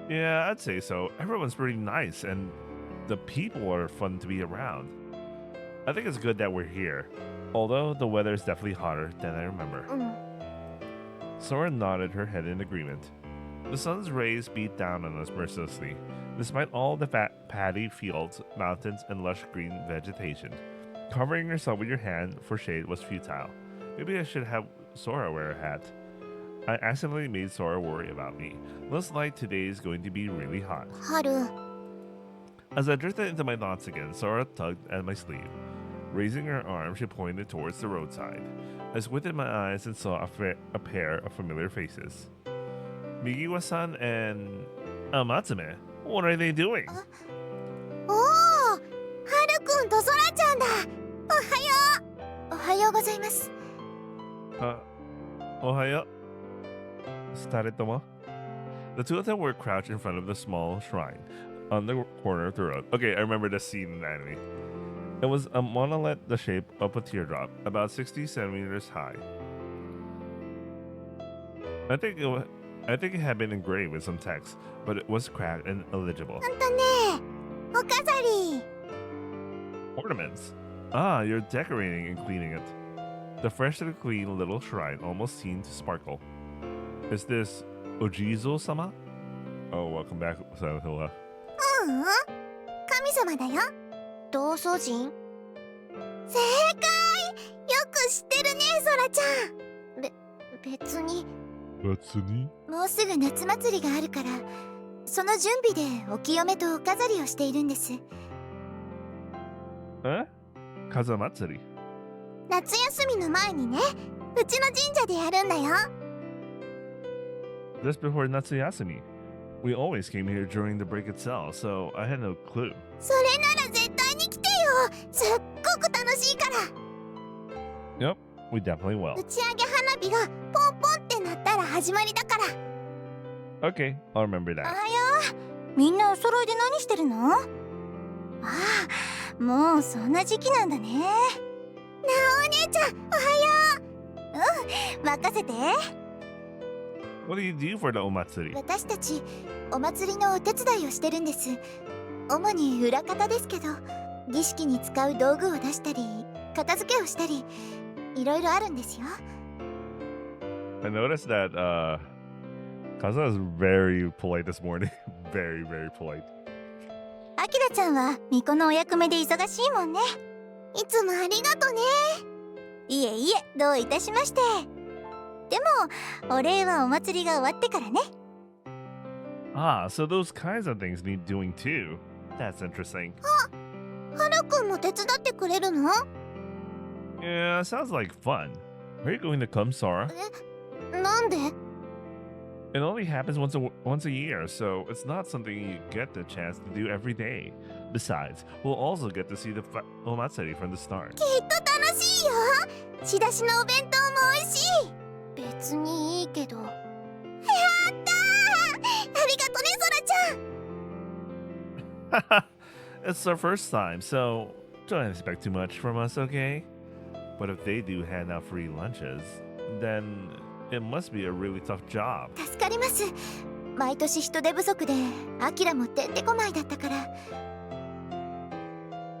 Yeah, I'd say so. Everyone's pretty nice, and the people are fun to be around. I think it's good that we're here, although the weather is definitely hotter than I remember. Sora nodded her head in agreement. The sun's rays beat down on us mercilessly, despite all the paddy fields, mountains, and lush green vegetation. Covering yourself with your hand for shade was futile. Maybe I should have Sora wear a hat. I accidentally made Sora worry about me. Looks like today is going to be really hot. 春。 As I drifted into my thoughts again, Sora tugged at my sleeve. Raising her arm, she pointed towards the roadside. I squinted my eyes and saw a pair of familiar faces. Migiwa-san and Amatsume. What are they doing? おお、春くんとそらちゃんだ。おはよう。おはようございます。Ohayo. Staretomo. The two of them were crouched in front of the small shrine on the corner of the road. Okay, I remember this scene in the anime. It was a monolith the shape of a teardrop, about 60 centimeters high. I think it had been engraved with some text, but it was cracked and illegible. ほんとね、お飾り。 Ornaments. Ah, you're decorating and cleaning it. The freshly clean little shrine almost seemed to sparkle. Is this Ojizo-sama? Oh, welcome back, Sanatola. 神様だよ。同祖人？正解！よく知ってるね、そらちゃん。別に。もうすぐ夏祭りがあるから、その準備でお清めとお飾りをしているんです。え？風祭り？夏休みの前にね、うちの神社でやるんだよ。Just before Natsuyasumi. We always came here during the break itself, so I had no clue. それなら絶対に来てよ。すっごく楽しいから。Yep, we definitely will. 打ち上げ花火がポンポンってなったら始まりだから。Okay, I'll remember お that. はよう。みんなお揃いで何してるの？ああ、もうそんな時期なんだね。なあお姉ちゃん、おはよう。任せて。 What do you do for the omatsuri? 私たちお祭りのお手伝いをしてるんです。主に裏方ですけど、儀式に使う道具を出したり片付けをしたりいろいろあるんですよ。 I noticed that Kaza is very polite this morning. Very, very polite. アキラちゃんは巫女のお役目で忙しいもんね。いつもありがとね。いえいえ、どういたしまして。でもお礼はお祭りが終わってからね。 Ah, so those kinds of things need doing too. That's interesting. ハルくんも手伝ってくれるの？ Yeah, sounds like fun. Are you going to come, Sora? なんで？ It only happens once a year, so it's not something you get the chance to do every day. Besides, we'll also get to see the omatsuri from the start. きっと楽仕出しのお弁当も美味しい。別にいいけど。やったー、ありがとね、ソラちゃん。 It's our first time, so don't expect too much from us, okay? But if they do hand out free lunches, then it must be a really tough job. 助かります。毎年人手不足でアキラもてんてこまいだったから。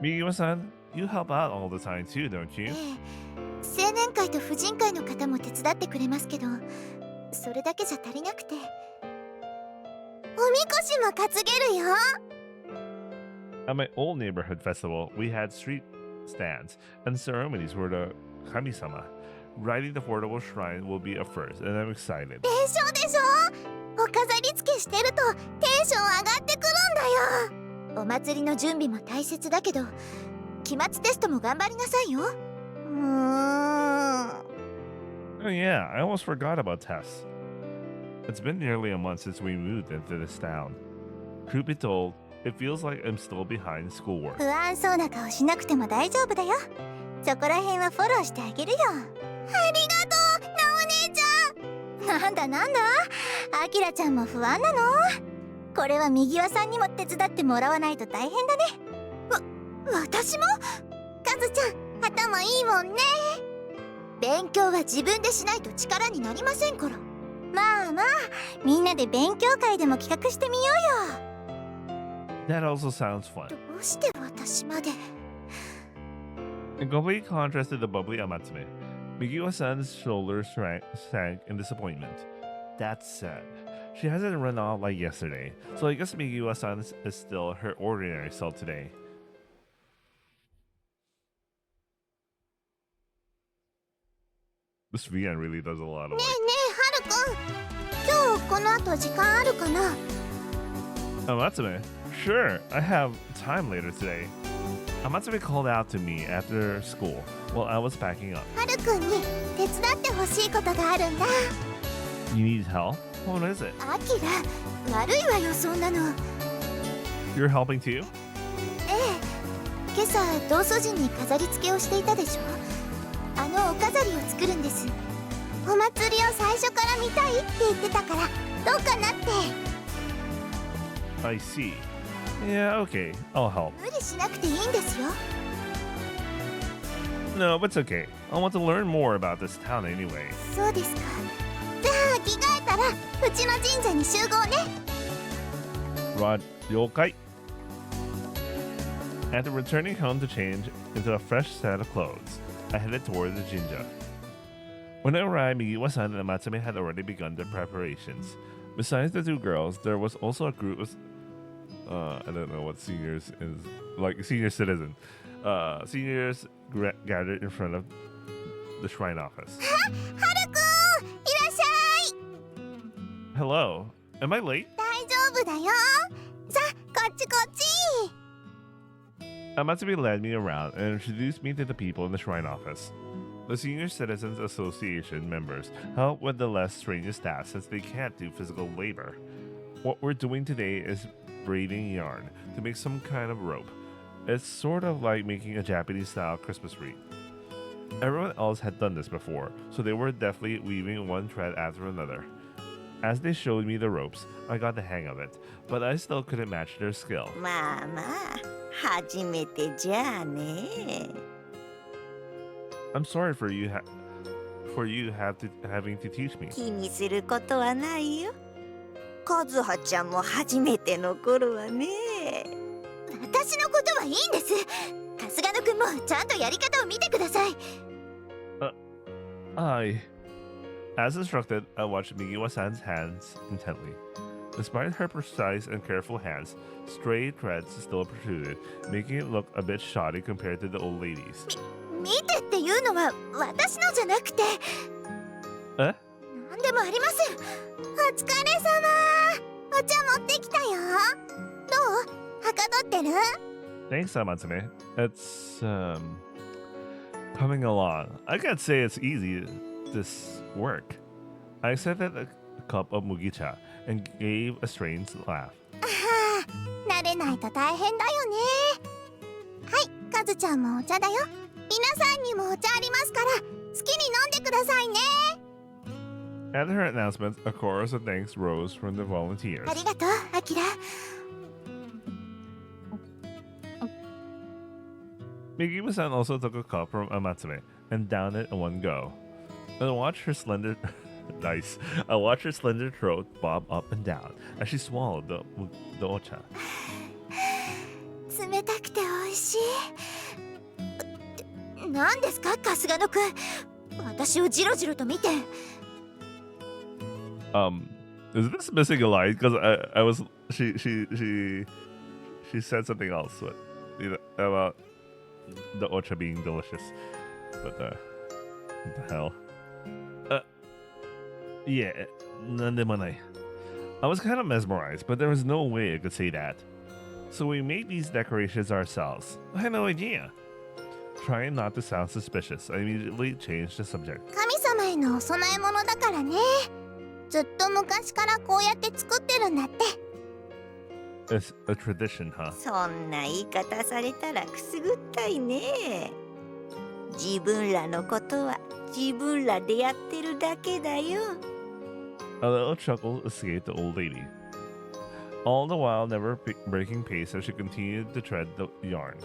Migiwa-san, you help out all the time too, don't you? 青年会と婦人会の方も手伝ってくれますけど、それだけじゃ足りなくて。おみこしも担げるよ。 At my old neighborhood festival, we had street stands and ceremonies for the Kami-sama. Riding the portable shrine will be a first, and I'm excited. でしょでしょ。お飾り付けしてるとテンション上がってくるんだよ。お祭りの準備も大切だけど、期末テストも頑張りなさいよ。Oh yeah, I almost forgot about tests. It's been nearly a month since we moved into this town. Truth be told, it feels like I'm still behind schoolwork. 不安そうな顔しなくても大丈夫だよ。そこら辺はフォローしてあげるよ。ありがとう、なお姉ちゃん。なんだなんだ、あきらちゃんも不安なの？これは右輪さんにも手伝ってもらわないと大変だね。私も？カズちゃん、頭いいもんね。勉強は自分でしないと力になりませんから。まあまあ、みんなで勉強会でも企画してみようよ。 That also sounds fun. どうして私まで。 In complete contrast to the bubbly Amatsume, Migiwa-san's shoulders sank in disappointment. That said, she hasn't run off like yesterday, so I guess Migiwa-san is still her ordinary self today. This VN really does a lot of ね like... えねえ、はるくん。今日この後時間あるかな？ Amatsume? Sure, I have time later today. Amatsume called out to me after school while I was packing up. はるくんに手伝ってほしいことがあるんだ。 You need help? What is it? アキラ、悪いわよそんなの。 You're helping too? ええ、今朝道祖神に飾り付けをしていたでしょ。あのお飾りを作るんです。お祭りを最初から見たいって言ってたから、どうかなって。 I see. Yeah, okay. I'll help. 無理しなくていいんですよ。 No, but it's okay. I want to learn more about this town anyway. そうですか。じゃあ着替えたらうちの神社に集合ね。 Rod, yokai. After returning home to change into a fresh set of clothes, I headed toward the jinja. When I arrived, Migiwa-san and Amatsume had already begun their preparations. Besides the two girls, there was also a group of I don't know what seniors is, like senior citizen. Seniors gathered in front of the shrine office. はるくん、いらっしゃい。 Hello, am I late? 大丈夫だよ。さあ、こっちこっち。 Amatsume led me around and introduced me to the people in the shrine office. The Senior Citizens Association members help with the less strenuous tasks since they can't do physical labor. What we're doing today is braiding yarn to make some kind of rope. It's sort of like making a Japanese-style Christmas wreath. Everyone else had done this before, so they were definitely weaving one thread after another. As they showed me the ropes, I got the hang of it, but I still couldn't match their skill. まあまあ、初めてじゃあね。 I'm sorry for you having to teach me. 気にすることはないよ。カズハちゃんも初めての頃はね。私のことはいいんです。春日野くんもちゃんとやり方を見てください。As instructed, I watched Migiwa-san's hands intently. Despite her precise and careful hands, stray threads still protruded, making it look a bit shoddy compared to the old ladies. 見てっていうのは私のじゃなくて。え？なんでもありません。お疲れ様。お茶持ってきたよ。どう？はかどってる？ Thanks, Amatsume. It's coming along. I can't say it's easy, this work. I accepted a cup of mugicha and gave a strange laugh. ああ、慣れないと大変だよね。はい、カズちゃんもお茶だよ。皆さんにもお茶ありますから、好きに飲んでくださいね。 At her announcement, a chorus of thanks rose from the volunteers. ありがとう、アキラ。 Mikiwa-san also took a cup from Amatsume and downed it in one go. I watched her slender nice. I watched her slender throat bob up and down as she swallowed the ocha. 冷たくて美味しい。何ですか、春日野くん。私をジロジロと見て。Is this missing a line? Because I was she said something else, but, about the ocha being delicious. But what the hell? Yeah, nandemonai. I was kind of mesmerized, but there was no way I could say that. So we made these decorations ourselves. I had no idea. Trying not to sound suspicious, I immediately changed the subject. 神様へのお供え物だからね。ずっと昔からこうやって作ってるんだって。 It's a tradition, huh? そんな言い方されたらくすぐったいね。自分らのことは自分らでやってるだけだよ。 A little chuckle escaped the old lady. All the while never breaking pace as she continued to tread the yarn.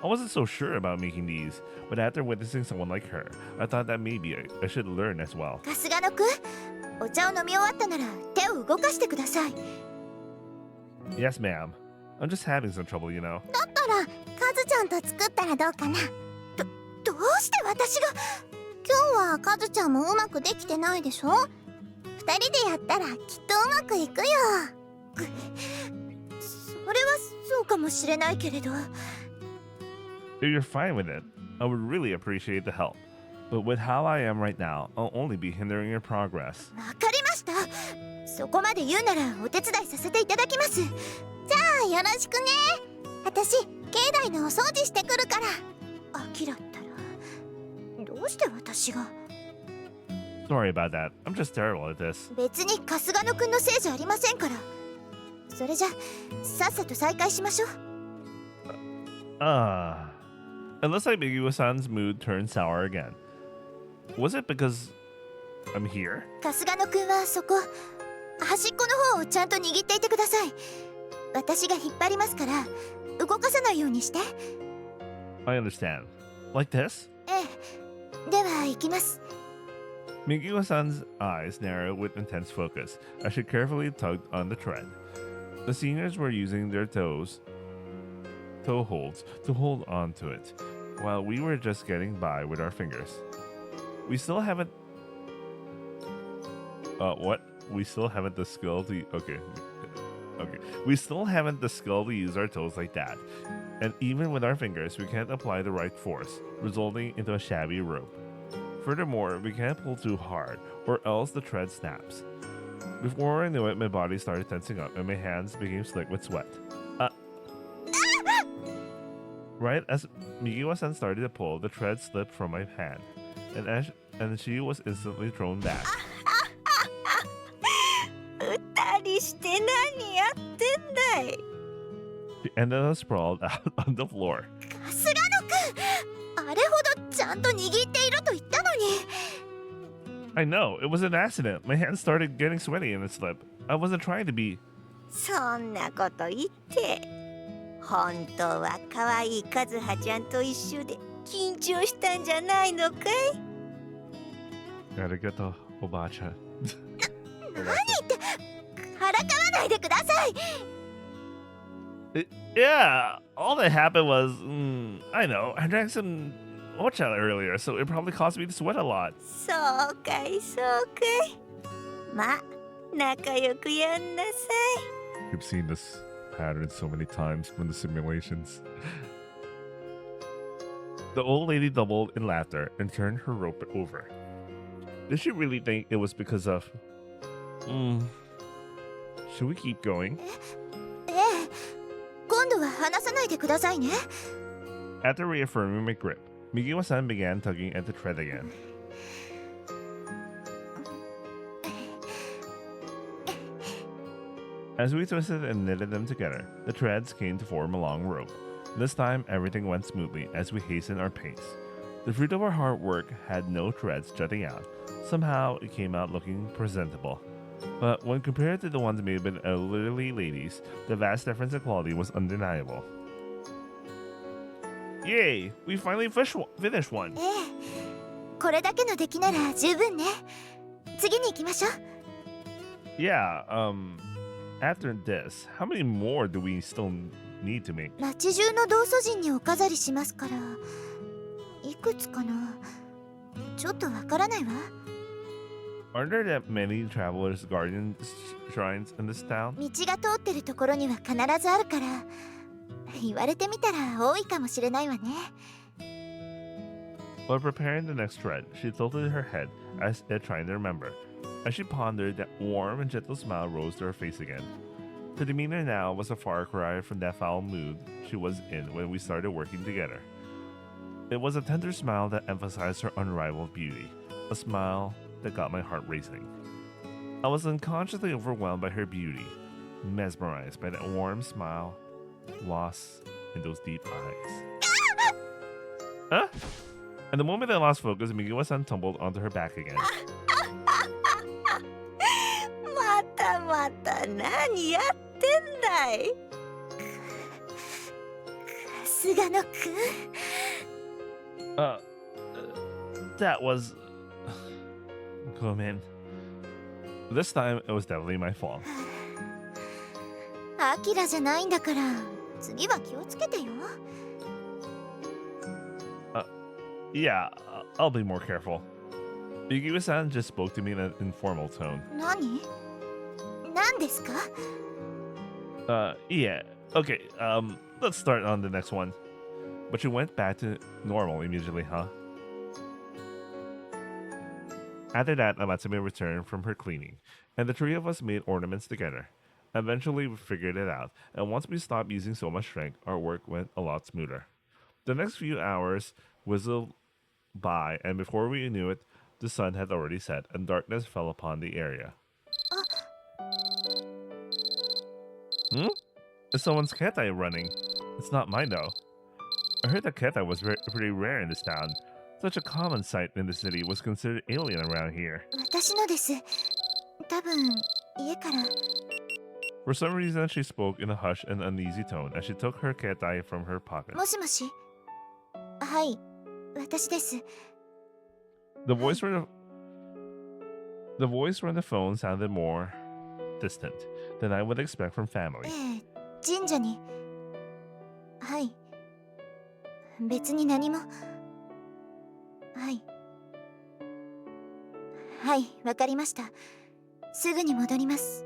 I wasn't so sure about making these, but after witnessing someone like her, I thought that maybe I should learn as well. 春日野くん、お茶を飲み終わったなら手を動かしてください。 Yes, ma'am. I'm just having some trouble, you know. だったらカズちゃんと作ったらどうかな。どうして私が。今日はカズちゃんもうまくできてないでしょ。二人でやったらきっとうまくいくよ。それはそうかもしれないけれど。 If you're fine with it, I would really appreciate the help. But with how I am right now, I'll only be hindering your progress. わかりました。そこまで言うならお手伝いさせていただきます。じゃあよろしくね。私境内のお掃除してくるから。アキラったらどうして私が。 Sorry about that. I'm just terrible at this. 別に春日野くんのせいじゃありませんから。それじゃさっさと再開しましょう。It looks like Mikiwa-san's mood turned sour again. Was it because I'm here? 春日野くんはそこ端っこの方をちゃんと握っていてください。私が引っ張りますから動かさないようにして。 I understand. Like this? ええ、では行きます。 Mikiwa-san's eyes narrowed with intense focus as she carefully tugged on the thread. The seniors were using their toe holds to hold on to it, while we were just getting by with our fingers. We still haven't... what? We still haven't the skill to... Okay. We still haven't the skill to use our toes like that. And even with our fingers, we can't apply the right force, resulting into a shabby rope. Furthermore, we can't pull too hard, or else the thread snaps. Before I knew it, my body started tensing up and my hands became slick with sweat. Right as Mikiwa-san started to pull, the thread slipped from my hand, and she was instantly thrown back. 二人して何やってんだい。 She ended up sprawled out on the floor. 春日野くん、あれほどちゃんと握っていると言ったのに。 I know, it was an accident. My hands started getting sweaty and it slipped. I wasn't trying to be. そんなこと言って本当は可愛い和葉ちゃんと一緒で緊張したんじゃないのかい。 Arigato, Obacha. 何言ってからかわないでください。 Yeah, all that happened was, I know, I drank some ocha earlier, so it probably caused me to sweat a lot. そうかいそうかい。まあ仲良くやんなさい。 You've seen this pattern so many times from the simulations. The old lady doubled in laughter and turned her rope over. Did she really think it was because of... Should we keep going? ええ、今度は離さないでくださいね。 After reaffirming my grip, Mikiwa-san began tugging at the thread again. As we twisted and knitted them together, the threads came to form a long rope. This time, everything went smoothly as we hastened our pace. The fruit of our hard work had no threads jutting out. Somehow, it came out looking presentable. But when compared to the ones made by elderly ladies, the vast difference in quality was undeniable. Yay! We finally finished one! ええ、これだけの出来なら十分ね。次に行きましょう。 Yeah, after this, how many more do we still need to make? 町中の道祖神にお飾りしますから、いくつかな。ちょっとわからないわ。 Aren't there that many travelers' guardian shrines in this town? 道が通ってるところには必ずあるから、言われてみたら多いかもしれないわね。 While preparing the next thread, she tilted her head as if trying to remember. As she pondered, that warm and gentle smile rose to her face again. Her demeanor now was a far cry from that foul mood she was in when we started working together. It was a tender smile that emphasized her unrivaled beauty, a smile that got my heart racing. I was unconsciously overwhelmed by her beauty, mesmerized by that warm smile, lost in those deep eyes. Huh? And the moment I lost focus, Migiwa-san tumbled onto her back again. またまた何やってんだい。菅野くん。That was... Come in. This time, it was definitely my fault. アキラじゃないんだから、次は気をつけてよ。 Yeah, I'll be more careful. Migiwa-san just spoke to me in an informal tone. 何？何ですか？ Yeah. Okay, let's start on the next one. But she went back to normal immediately, huh? After that, Amatsume returned from her cleaning, and the three of us made ornaments together. Eventually, we figured it out, and once we stopped using so much strength, our work went a lot smoother. The next few hours whistled by, and before we knew it, the sun had already set, and darkness fell upon the area. Hmm? It's someone's ketai running. It's not mine, though. I heard that ketai was pretty rare in this town. Such a common sight in the city was considered alien around here. 私のです。多分家から。 For some reason, she spoke in a hushed and uneasy tone as she took her ketai from her pocket. もしもし。はい、私です。 The voice from the phone sounded more distant than I would expect from family. ええ、神社に。はい。別に何も。はい。はい、わかりました。すぐに戻ります。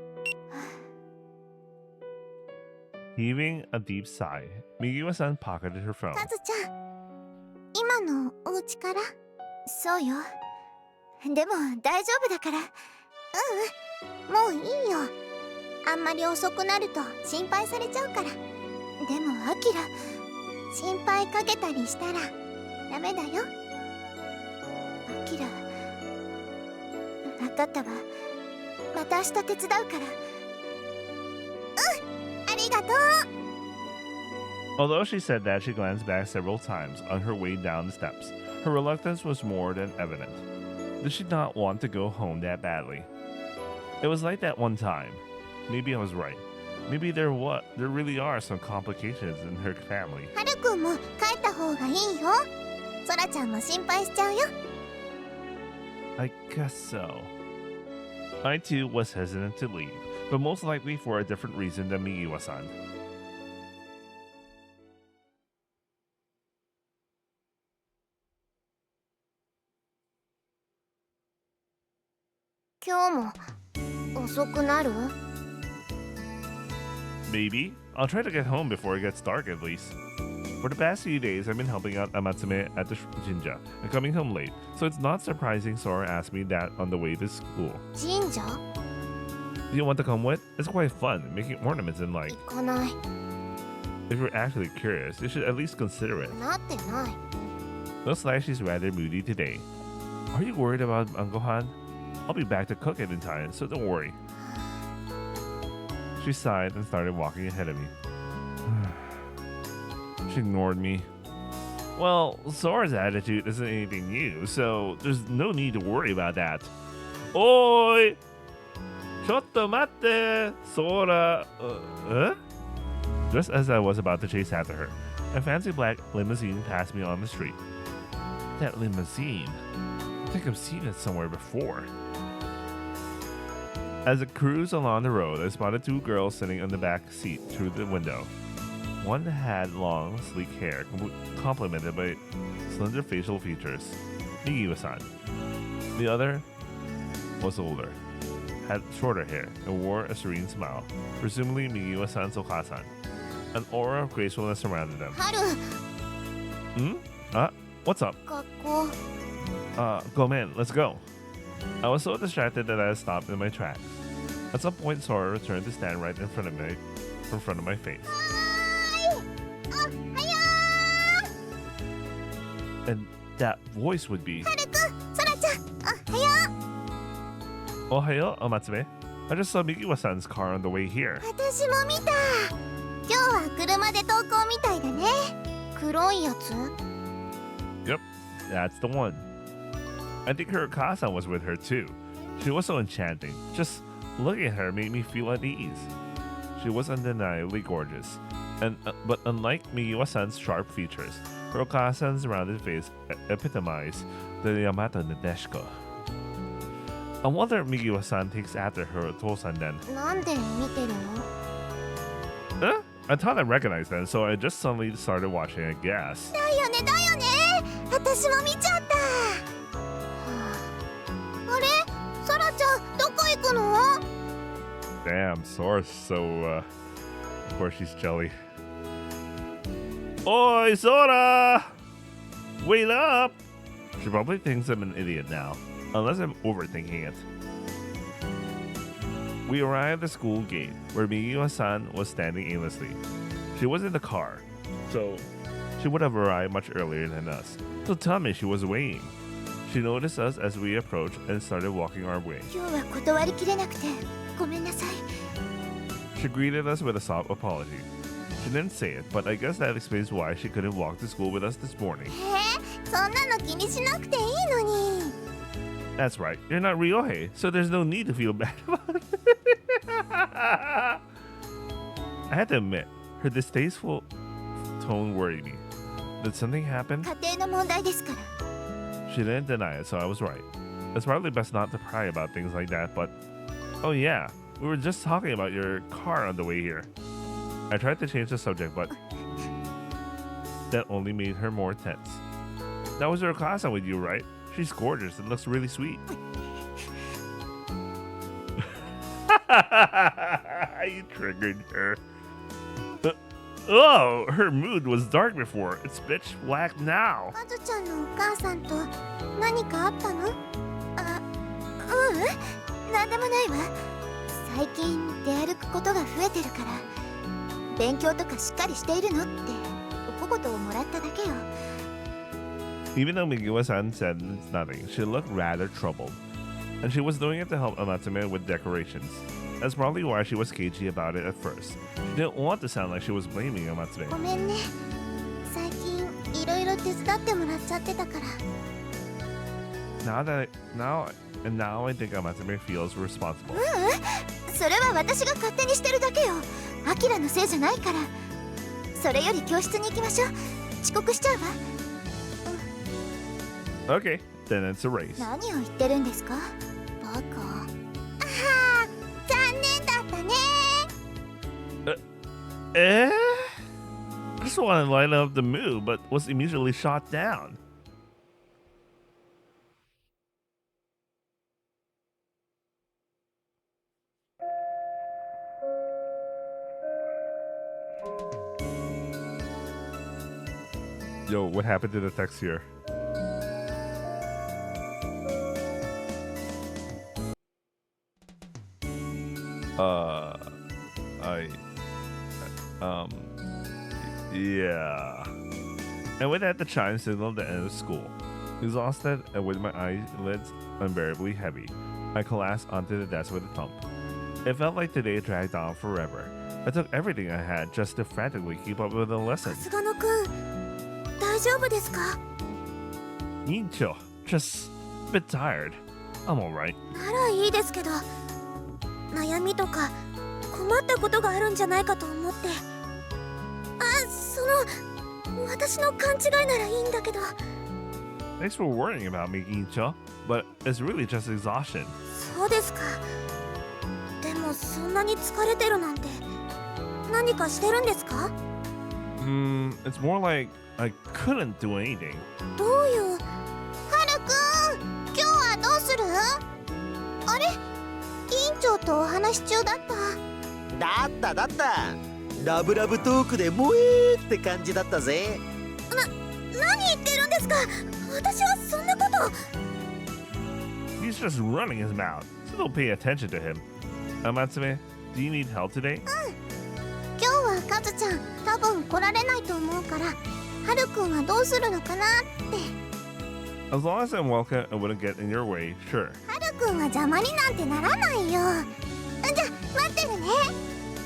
Heaving a deep sigh, Migiwa-san pocketed her phone. カズちゃん、今のお家から？そうよ。でも大丈夫だから。もういいよ。あんまり遅くなると心配されちゃうから。でもアキラ、心配かけたりしたらダメだよ。アキラ、分かったわ。また明日手伝うから。ありがとう。 Although she said that, she glanced back several times on her way down the steps. Her reluctance was more than evident. Did she not want to go home that badly? It was like that one time. Maybe I was right. Maybe there really are some complications in her family. ハルくんも帰った方がいいよ。ソラちゃんも心配しちゃうよ。 I guess so. I too was hesitant to leave, but most likely for a different reason than Migiwa-san. 今日も遅くなる？ Maybe. I'll try to get home before it gets dark at least. For the past few days, I've been helping out Amatsume at the jinja and coming home late, so it's not surprising Sora asked me that on the way to school. 神社？ Do you want to come with? It's quite fun, making ornaments and like. 行かない。 If you're actually curious, you should at least consider it. なってない。 Looks like she's rather moody today. Are you worried about Uncle Han? I'll be back to cook it in time, so don't worry. She sighed and started walking ahead of me. She ignored me. Well, Sora's attitude isn't anything new, so there's no need to worry about that. Oi! Chotto matte! Sora! Huh? Just as I was about to chase after her, a fancy black limousine passed me on the street. That limousine. I think I've seen it somewhere before. As I cruised along the road, I spotted two girls sitting on the back seat through the window. One had long, sleek hair, complemented by slender facial features. Migiwa-san. The other was older, had shorter hair, and wore a serene smile, presumably Migiwa-san's Oka-san. An aura of gracefulness surrounded them. Haru, What's up? 学校 Go man, let's go. I was so distracted that I stopped in my tracks. At some point, Sora returned to stand right in front of my face. And that voice would be, はるくん、そらちゃん、おはよ Ohayo, Amatsume. I just saw Migiwa-san's car on the way here. う。私も見た。今日は車で登校みたいだね。黒いやつ？ Yep, that's the one. I think her Kasa was with her too. She was so enchanting. Just looking at her made me feel at ease. She was undeniably gorgeous, but unlike Migiwa-san's sharp features, her Kasa-san's rounded face epitomized the Yamato Nadeshiko. I wonder if Migiwa-san takes after her Otosan then. なんで見てるの？ Huh? I thought I recognized them, so I just suddenly started watching, I guess. だよねだよね。私も見ちゃった。あれ、そらちゃん、どこ行くの？ Damn, Sora's so, of course she's jelly. Oi, Sora! Wait up! She probably thinks I'm an idiot now, unless I'm overthinking it. We arrived at the school gate, where Migiwa-san was standing aimlessly. She was in the car, so she would have arrived much earlier than us. So tell me she was waiting. She noticed us as we approached and started walking our way. 今日は断りきれなくてごめんなさい。 She greeted us with a soft apology. She didn't say it, but I guess that explains why she couldn't walk to school with us this morning. そんなの気にしなくていいのに。 That's right, you're not Ryohei, so there's no need to feel bad about it. I had to admit, her distasteful tone worried me. Did something happen? 家庭の問題ですから。 She didn't deny it, so I was right. It's probably best not to pry about things like that, but... Oh yeah, we were just talking about your car on the way here. I tried to change the subject, but... that only made her more tense. That was your class with you, right? She's gorgeous and looks really sweet. You triggered her. Oh, her mood was dark before. It's pitch black now. あずちゃんのお母さんと何かあったの？あ、なんでもないわ。最近出歩くことが増えてるから、勉強とかしっかりしているのってお小言をもらっただけよ。 Even though Migiwa-san said it's nothing, she looked rather troubled. And she was doing it to help Amatsume with decorations. That's probably why she was cagey about it at first. She didn't want to sound like she was blaming ご Amatsume. めんね。最近いろいろ手伝ってもらっちゃってたから。 Now I think Amatsume feels responsible. それは私が勝手にしてるだけよ。アキラのせいじゃないから。それより教室に行きましょう。遅刻しちゃうわ。 Okay, then it's a race. 何を言ってるんですか？バカ。ああ、残念だったね。 Eh? I just wanted to line up the move, but was immediately shot down. Yo, what happened to the text here? Yeah. I went at the chime signal the end of school. Exhausted and with my eyelids unbearably heavy, I collapsed onto the desk with a thump. It felt like today dragged on forever. I took everything I had just to frantically keep up with the lesson. 菅野くん、大丈夫ですか？ Nincho, just a bit tired. I'm alright. ならいいですけど、悩みとか困ったことがあるんじゃないかと思って。私の勘違いならいいんだけど。 Thanks for worrying about me, Gincho, but it's really just exhaustion. そうですか。でもそんなに疲れてるなんて何かしてるんですか？ It's more like I couldn't do anything. どういう。はるくん、今日はどうする？あれ、委員長とお話し中だった。だったラブラブトークで萌えって感じだったぜ。何言ってるんですか？私はそんなこと。 He's just running his mouth, so don't pay attention to him. Amatsume, do you need help today? 今日はカズちゃん多分来られないと思うから、はるくんはどうするのかなって。 As long as I'm welcome and wouldn't get in your way, sure. はるくんは邪魔になんてならないよ。じゃあ待ってるね。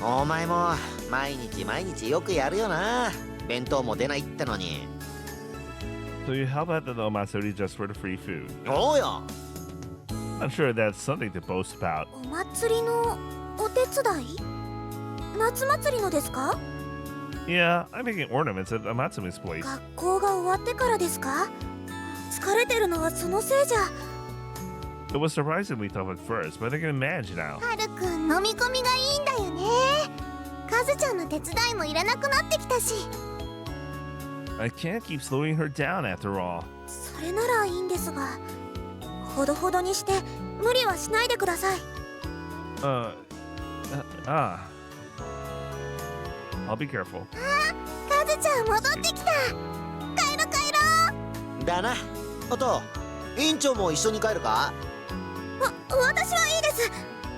お前も毎日よくやるよな。弁当も出ないってのに。 So you help out at the Omatsuri just for the free food. そうよ。 Not sure that's something to boast about. お祭りのお手伝い？夏祭りのですか？ Yeah, I'm making ornaments at Amatsume's place. 学校が終わってからですか？疲れてるのはそのせいじゃ。 It was surprisingly tough at first, but I can manage now. はるくん飲み込みがいいんだよね。カズちゃんの手伝いもいらなくなってきたし。 I can't keep slowing her down after all. それならいいんですが、ほどほどにして無理はしないでください。 I'll be careful. カズちゃん戻ってきた。帰ろだな。あと委員長も一緒に帰るか？私はいいで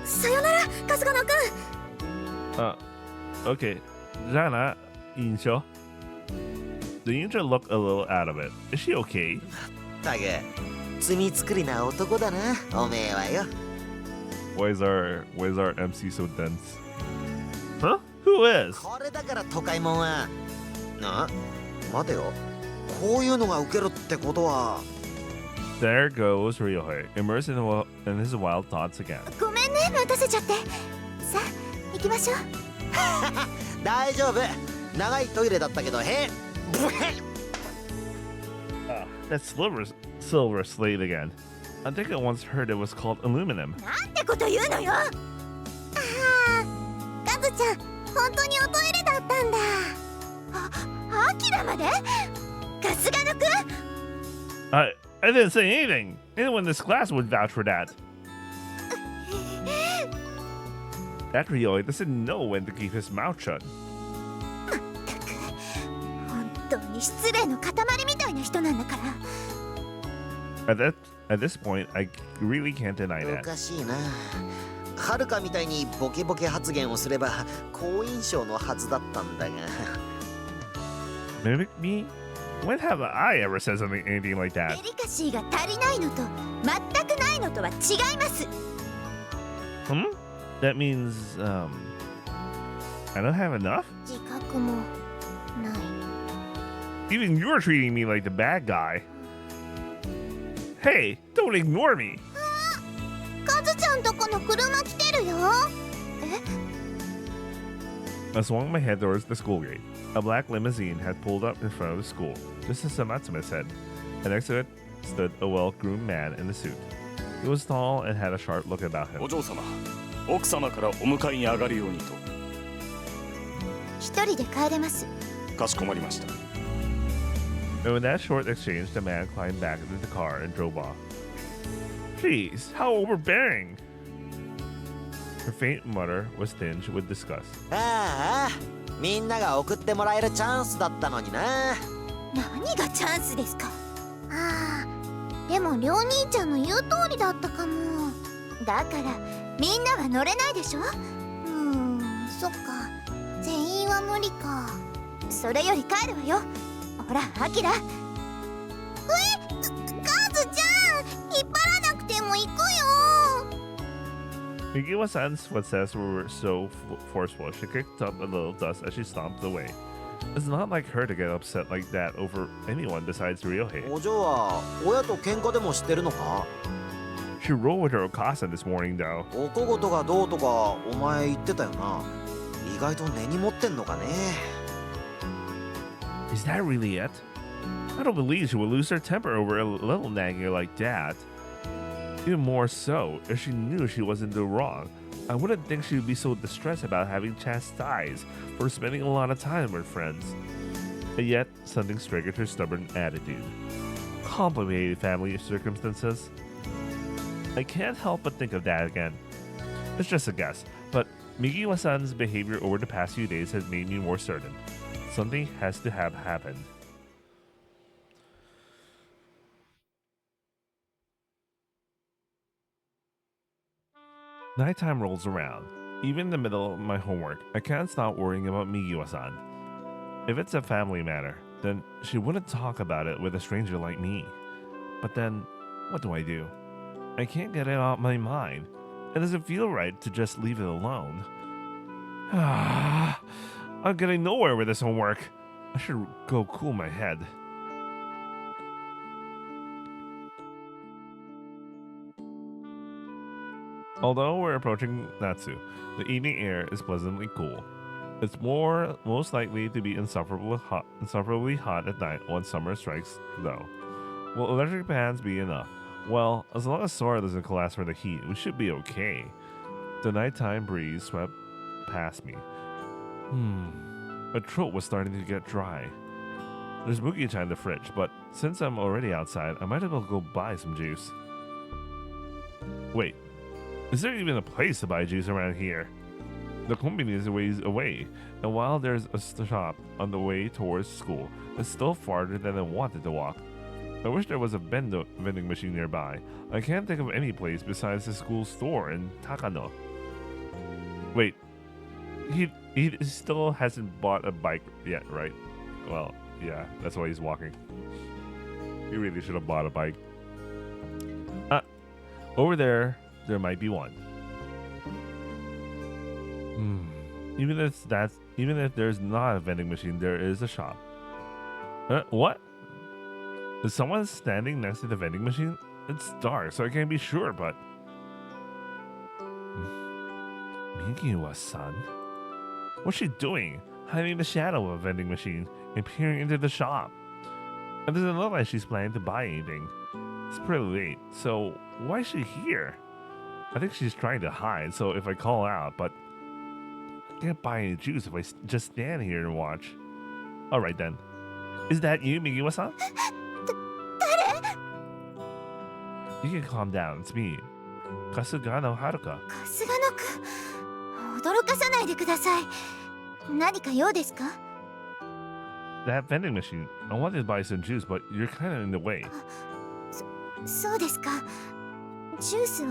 す。さよなら春日野くん。Okay. Jana, Incho. The Incho looked a little out of it. Is she okay? たく罪作りな男だなおめえはよ。 Why is our MC so dense? Huh? Who is? これだから都会もんは。待てよ。こういうのがウケるってことは。 There goes Ryohei, immersed in his wild thoughts again. ごめんね、待たせちゃって。さあ行きましょう。大丈夫。長いトイレだったけどへ。That silver slate again. I think I once heard it was called aluminum. なんてこと言うのよ。カズちゃん本当におトイレだったんだ。アキラまで？春日野くん。I didn't say anything. Anyone in this class would vouch for that. That Ryoi doesn't know when to keep his mouth shut. 本当に失礼の塊みたいな人なんだから。At this point, I really can't deny お that. かしいな。はるかみたいにボケボケ発言をすれば好印象のはずだったんだが。Mimic me? When have I ever said anything like デ that? リカシーが足りないのと全くないのとは違います。 That means, I don't have enough? 自覚もない。 Even you're treating me like the bad guy. Hey, don't ignore me. カズちゃんとこの車来てるよ。I swung my head towards the school gate. A black limousine had pulled up in front of the school, just as Samatsume said, and next to it stood a well-groomed man in a suit. He was tall and had a sharp look about him. お嬢様、奥様からお迎えに上がるようにと。一人で帰れます。かしこまりました。And with that short exchange, the man climbed back into the car and drove off. Jeez, how overbearing! Her faint mutter was tinged with disgust. ああ、みんなが送ってもらえるチャンスだったのにな。何がチャンスですか？でも両兄ちゃんの言う通りだったかも。だからみんなは乗れないでしょ。そっか、全員は無理か。それより帰るわよ。ほらアキラ。カズちゃん引っ張らなくても行くよ。 Mikiwa-san's footsteps were so forceful, she kicked up a little dust as she stomped away. It's not like her to get upset like that over anyone besides Ryohei. お嬢は親と喧嘩でもしてるのか？ She rolled with her Okasa this morning though. お小言がどうとかお前言ってたよな。意外と根に持ってんのかね。 Is that really it? I don't believe she would lose her temper over a little nagging like that. Even more so, if she knew she was in the wrong, I wouldn't think she would be so distressed about having chastised for spending a lot of time with friends. And yet, something triggered her stubborn attitude. Complicated family circumstances. I can't help but think of that again. It's just a guess, but Migiwa-san's behavior over the past few days has made me more certain. Something has to have happened. Nighttime rolls around. Even in the middle of my homework, I can't stop worrying about Migiwa-san. If it's a family matter, then she wouldn't talk about it with a stranger like me. But then, what do? I can't get it out of my mind. It doesn't feel right to just leave it alone. I'm getting nowhere with this homework. I should go cool my head. Although we're approaching Natsu, the evening air is pleasantly cool. It's most likely to be insufferably hot at night once summer strikes, though. Will electric fans be enough? Well, as long as Sora doesn't collapse from the heat, we should be okay. The nighttime breeze swept past me. My throat was starting to get dry. There's Mugi-chan in the fridge, but since I'm already outside, I might as well go buy some juice. Wait, is there even a place to buy juice around here? The company is a ways away, and while there's a shop on the way towards school, it's still farther than I wanted to walk. I wish there was a vending machine nearby. I can't think of any place besides the school store in Takano. Wait, he still hasn't bought a bike yet, right? Well, yeah, that's why he's walking. He really should have bought a bike. Over there might be one. Even if there's not a vending machine, there is a shop. What? Is someone standing next to the vending machine? It's dark, so I can't be sure, but... Migiwa-san? What's she doing? Hiding in the shadow of a vending machine and peering into the shop. It doesn't look like she's planning to buy anything. It's pretty late, so why is she here? I think she's trying to hide, so if I call out, but... I can't buy any juice if I just stand here and watch. Alright then. Is that you, Migiwa-san? You can calm down, it's me. Kasugano Haruka. 春日野くん、驚かさないでください。何か用ですか？ That vending machine. I wanted to buy some juice, but you're kind of in the way. そうですか。ジュースを。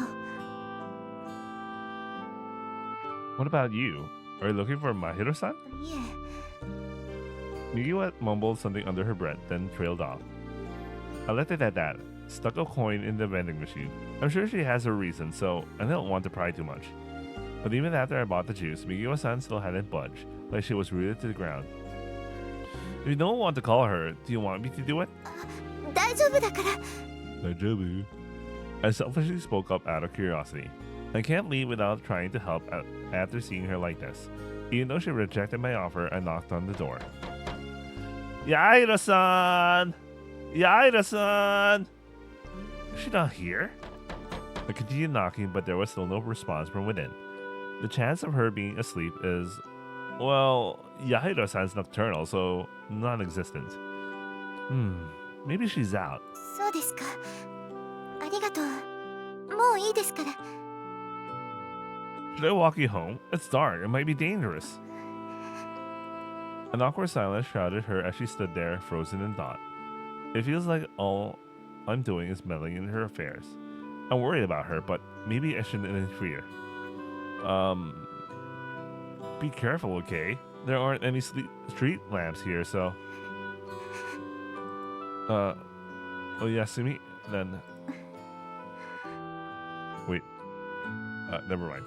What about you? Are you looking for Mahiro-san? いえ。 Migiwa mumbled something under her breath, then trailed off. I left it at that. Stuck a coin in the vending machine. I'm sure she has her reason, so I don't want to pry too much. But even after I bought the juice, Migiwa-san still hadn't budged, like she was rooted to the ground. If you don't want to call her, do you want me to do it? 大丈夫だから。Daijoubu. I selfishly spoke up out of curiosity. I can't leave without trying to help after seeing her like this. Even though she rejected my offer, I knocked on the door. Yaira-san! Yaira-san! Is she not here? I continued knocking, but there was still no response from within. The chance of her being asleep is, well, Yahiro-san's nocturnal, so non-existent. Maybe she's out. そうですか。ありがとう。もういいですから。 Should I walk you home? It's dark. It might be dangerous. An awkward silence shrouded her as she stood there, frozen in thought. It feels like all I'm doing is meddling in her affairs. I'm worried about her, but maybe I shouldn't interfere. Be careful, okay? There aren't any street lamps here, so... Oyasumi? Then... Wait. Never mind.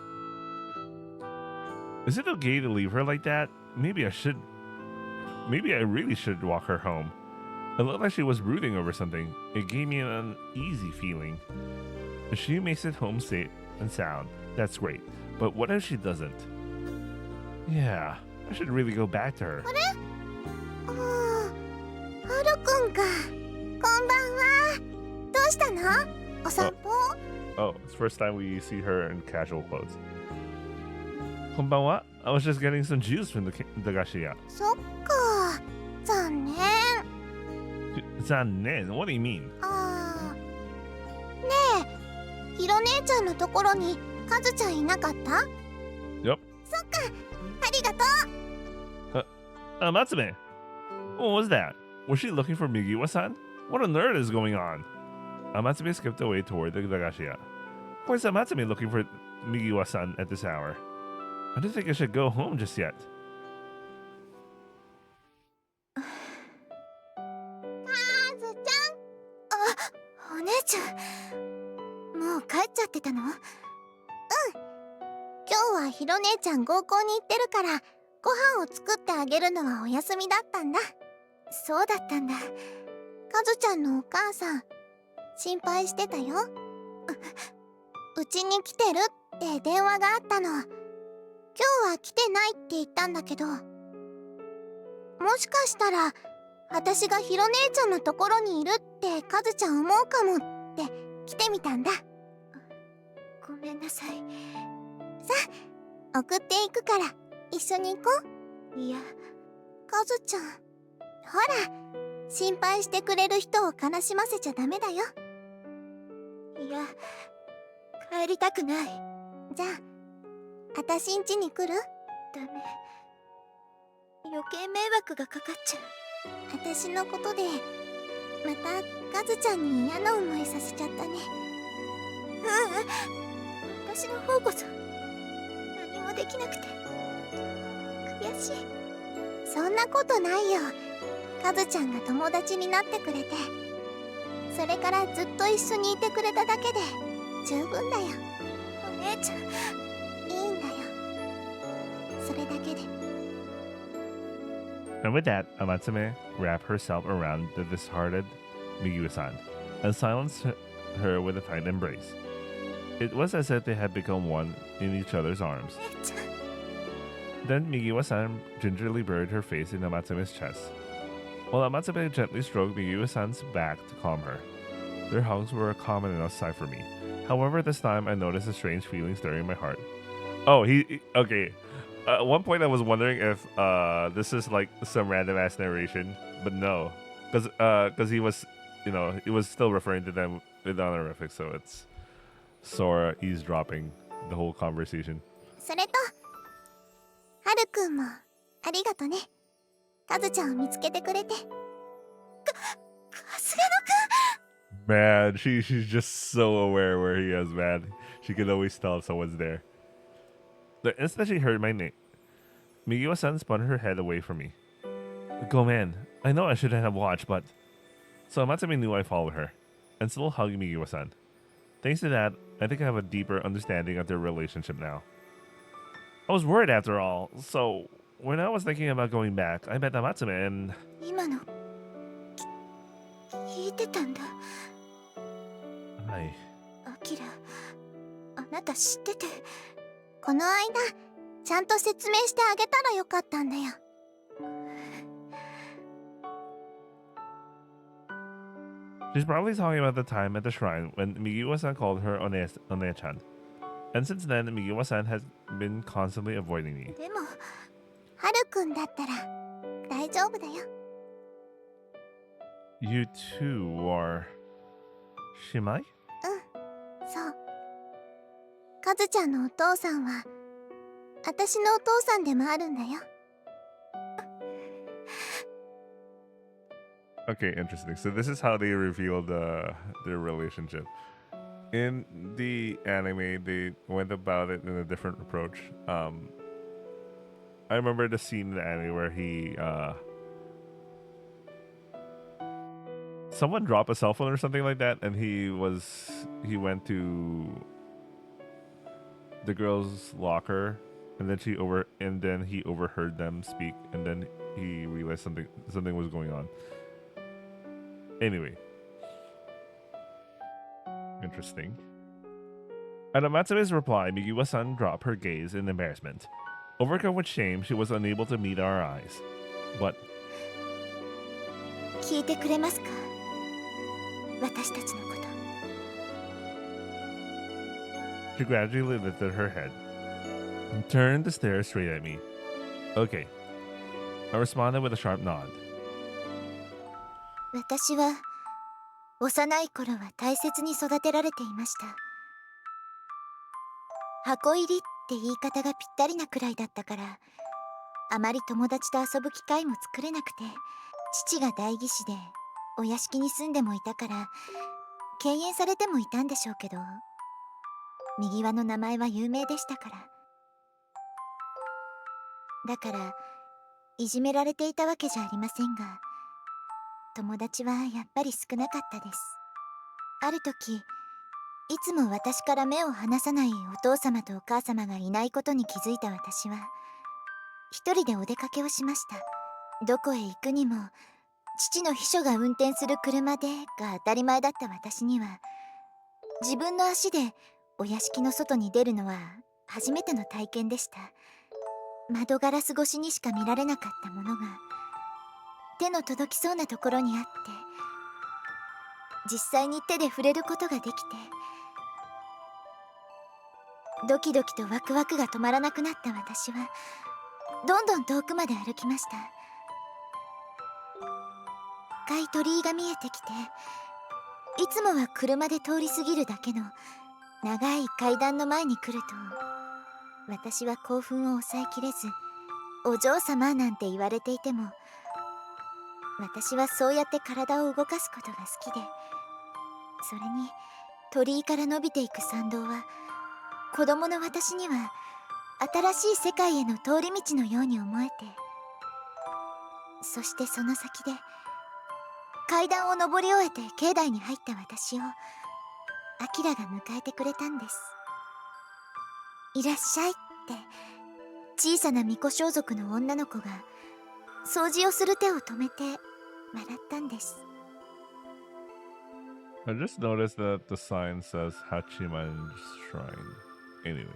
Is it okay to leave her like that? Maybe I should maybe I really should walk her home. It looked like she was brooding over something. It gave me an uneasy feeling. If she makes it home safe and sound, that's great. But what if she doesn't? Yeah, I should really go back to her. ああ、はるくんか。こんばんは。どうしたの？お散歩？ Oh, it's the first time we see her in casual clothes. Konbanwa? I was just getting some juice from the gashiya. そっか。残念。Zanen, what do you mean? ああ。ねえ、ひろ姉ちゃんのところにカズちゃんいなかった？ Yep. そっか。ありがとう。Matsume! What was that? Was she looking for Migiwa-san? What on earth is going on? Matsume skipped away toward the Dagashiya. Why is Matsume looking for Migiwa-san at this hour? I don't think I should go home just yet. カズちゃん。あ、お姉ちゃん。もう帰っちゃってたの？うん。今日はひろ姉ちゃん合コンに行ってるから、ご飯を作ってあげるのはお休みだったんだ。そうだったんだ。カズちゃんのお母さん、心配してたよ。うちに来てるって電話があったの。今日は来てないって言ったんだけど、もしかしたら私がひろ姉ちゃんのところにいるってカズちゃん思うかもって来てみたんだ。ごめんなさい。さあ、送っていくから一緒に行こう。いや、カズちゃん、ほら、心配してくれる人を悲しませちゃダメだよ。いや、帰りたくない。じゃあ、あたしん家に来る？ダメ。余計迷惑がかかっちゃう。あたしのことでまたカズちゃんに嫌な思いさせちゃったね。私の方こそ何もできなくて悔しい。そんなことないよ。カズちゃんが友達になってくれて、それからずっと一緒にいてくれただけで十分だよ。お姉ちゃん、いいんだよ。それだけで。 And with that, Amatsume wrapped herself around the disheartened Migiwa-san and silenced her with a tight embrace. It was as if they had become one in each other's arms. 姉ちゃん。 Then Migiwa-san gingerly buried her face in Amatsume's chest, while Amatsume gently stroked Migiwa-san's back to calm her. Their hugs were a common enough sight for me. However, this time I noticed a strange feeling stirring my heart. Oh, okay. At one point I was wondering if this is like some random ass narration, but no, because he was, he was still referring to them with honorific, so it's Sora eavesdropping the whole conversation. それと、はるくんもありがとね。カズちゃんを見つけてくれて。春日野くん。 Man, she's just so aware where he is, man. She can always tell someone's there. The instant she heard my name, Migiwa-san spun her head away from me. Go, man. I know I shouldn't have watched, but... So Matsumi knew I followed her, and still hugged Migiwa-san. Thanks to that, I think I have a deeper understanding of their relationship now. I was worried after all, so when I was thinking about going back, I met Matsume and... 今の聞いてたんだ。はい。アキラ、あなた知ってて、この間ちゃんと説明してあげたらよかったんだよ。She's probably talking about the time at the shrine when Migiwa-san called her One-chan. And since then, Migiwa-san has been constantly avoiding me. でも、はるくんだったら大丈夫だよ。You two are... Shimai? そう。カズちゃんのお父さんは私のお父さんでもあるんだよ。Okay, interesting. So this is how they revealed their relationship. In the anime, they went about it in a different approach. I remember the scene in the anime where someone dropped a cell phone or something like that, and he went to the girl's locker and then he overheard them speak, and then he realized something was going on. Anyway, interesting. At Amatsume's reply, Migiwa-san dropped her gaze in embarrassment. Overcome with shame, she was unable to meet our eyes. But 聞いてくれますか、私たちのこと。 she gradually lifted her head and turned to stare straight at me. Okay. I responded with a sharp nod. 私は幼い頃は大切に育てられていました。箱入りって言い方がぴったりなくらいだったから、あまり友達と遊ぶ機会も作れなくて、父が代議士でお屋敷に住んでもいたから敬遠されてもいたんでしょうけど、右輪の名前は有名でしたから。だからいじめられていたわけじゃありませんが、友達はやっぱり少なかったです。ある時、いつも私から目を離さないお父様とお母様がいないことに気づいた私は、一人でお出かけをしました。どこへ行くにも父の秘書が運転する車でが当たり前だった私には、自分の足でお屋敷の外に出るのは初めての体験でした。窓ガラス越しにしか見られなかったものが手の届きそうなところにあって、実際に手で触れることができて、ドキドキとワクワクが止まらなくなった私はどんどん遠くまで歩きました。赤い鳥居が見えてきて、いつもは車で通り過ぎるだけの長い階段の前に来ると、私は興奮を抑えきれず、お嬢様なんて言われていても、私はそうやって体を動かすことが好きで、それに鳥居から伸びていく参道は子供の私には新しい世界への通り道のように思えて、そしてその先で階段を上り終えて境内に入った私をアキラが迎えてくれたんです。いらっしゃいって小さな巫女装束の女の子が掃除をする手を止めて笑ったんです。 I just noticed that the sign says Hachiman's Shrine. Anyway.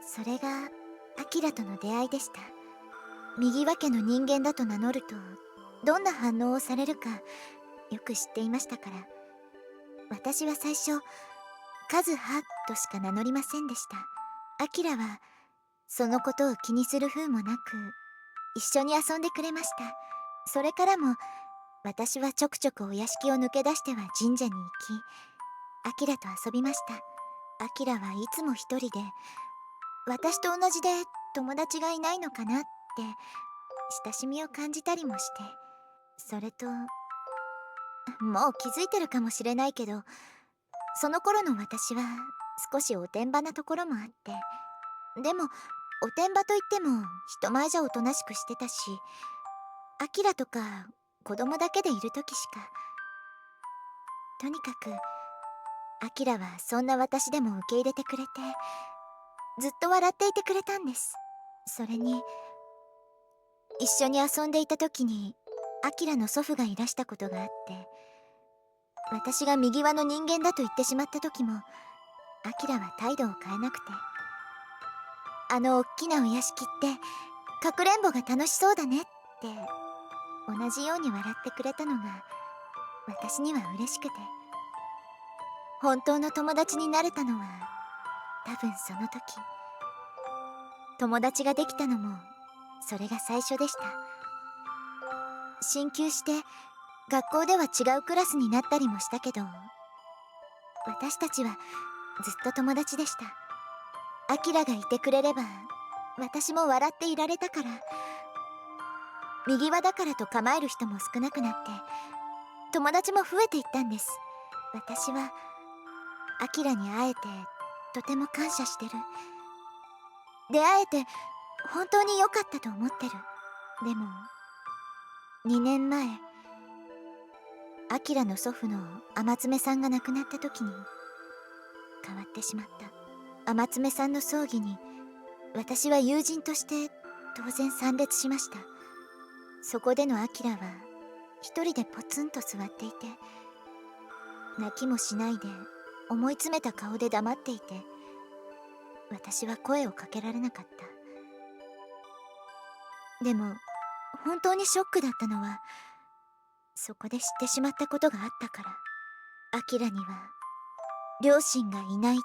それがアキラとの出会いでした。右分けの人間だと名乗るとどんな反応をされるかよく知っていましたから、私は最初カズハとしか名乗りませんでした。アキラはそのことを気にする風もなく一緒に遊んでくれました。それからも私はちょくちょくお屋敷を抜け出しては神社に行き、アキラと遊びました。アキラはいつも一人で、私と同じで友達がいないのかなって親しみを感じたりもして、それともう気づいてるかもしれないけど、その頃の私は少しおてんばなところもあって、でもおてんばといっても人前じゃおとなしくしてたし、アキラとか子供だけでいる時しか。とにかくアキラはそんな私でも受け入れてくれて、ずっと笑っていてくれたんです。それに一緒に遊んでいた時にアキラの祖父がいらしたことがあって、私が右輪の人間だと言ってしまった時もアキラは態度を変えなくて、あのおっきなお屋敷ってかくれんぼが楽しそうだねって同じように笑ってくれたのが私には嬉しくて、本当の友達になれたのは多分その時。友達ができたのもそれが最初でした。進級して学校では違うクラスになったりもしたけど、私たちはずっと友達でした。アキラがいてくれれば私も笑っていられたから。右輪だからと構える人も少なくなって友達も増えていったんです。私はアキラに会えてとても感謝してる。出会えて本当に良かったと思ってる。でも2年前、アキラの祖父の天爪さんが亡くなった時に変わってしまった。天爪さんの葬儀に私は友人として当然参列しました。そこでのアキラは一人でポツンと座っていて、泣きもしないで思い詰めた顔で黙っていて、私は声をかけられなかった。でも本当にショックだったのは、そこで知ってしまったことがあったから。アキラには両親がいないと。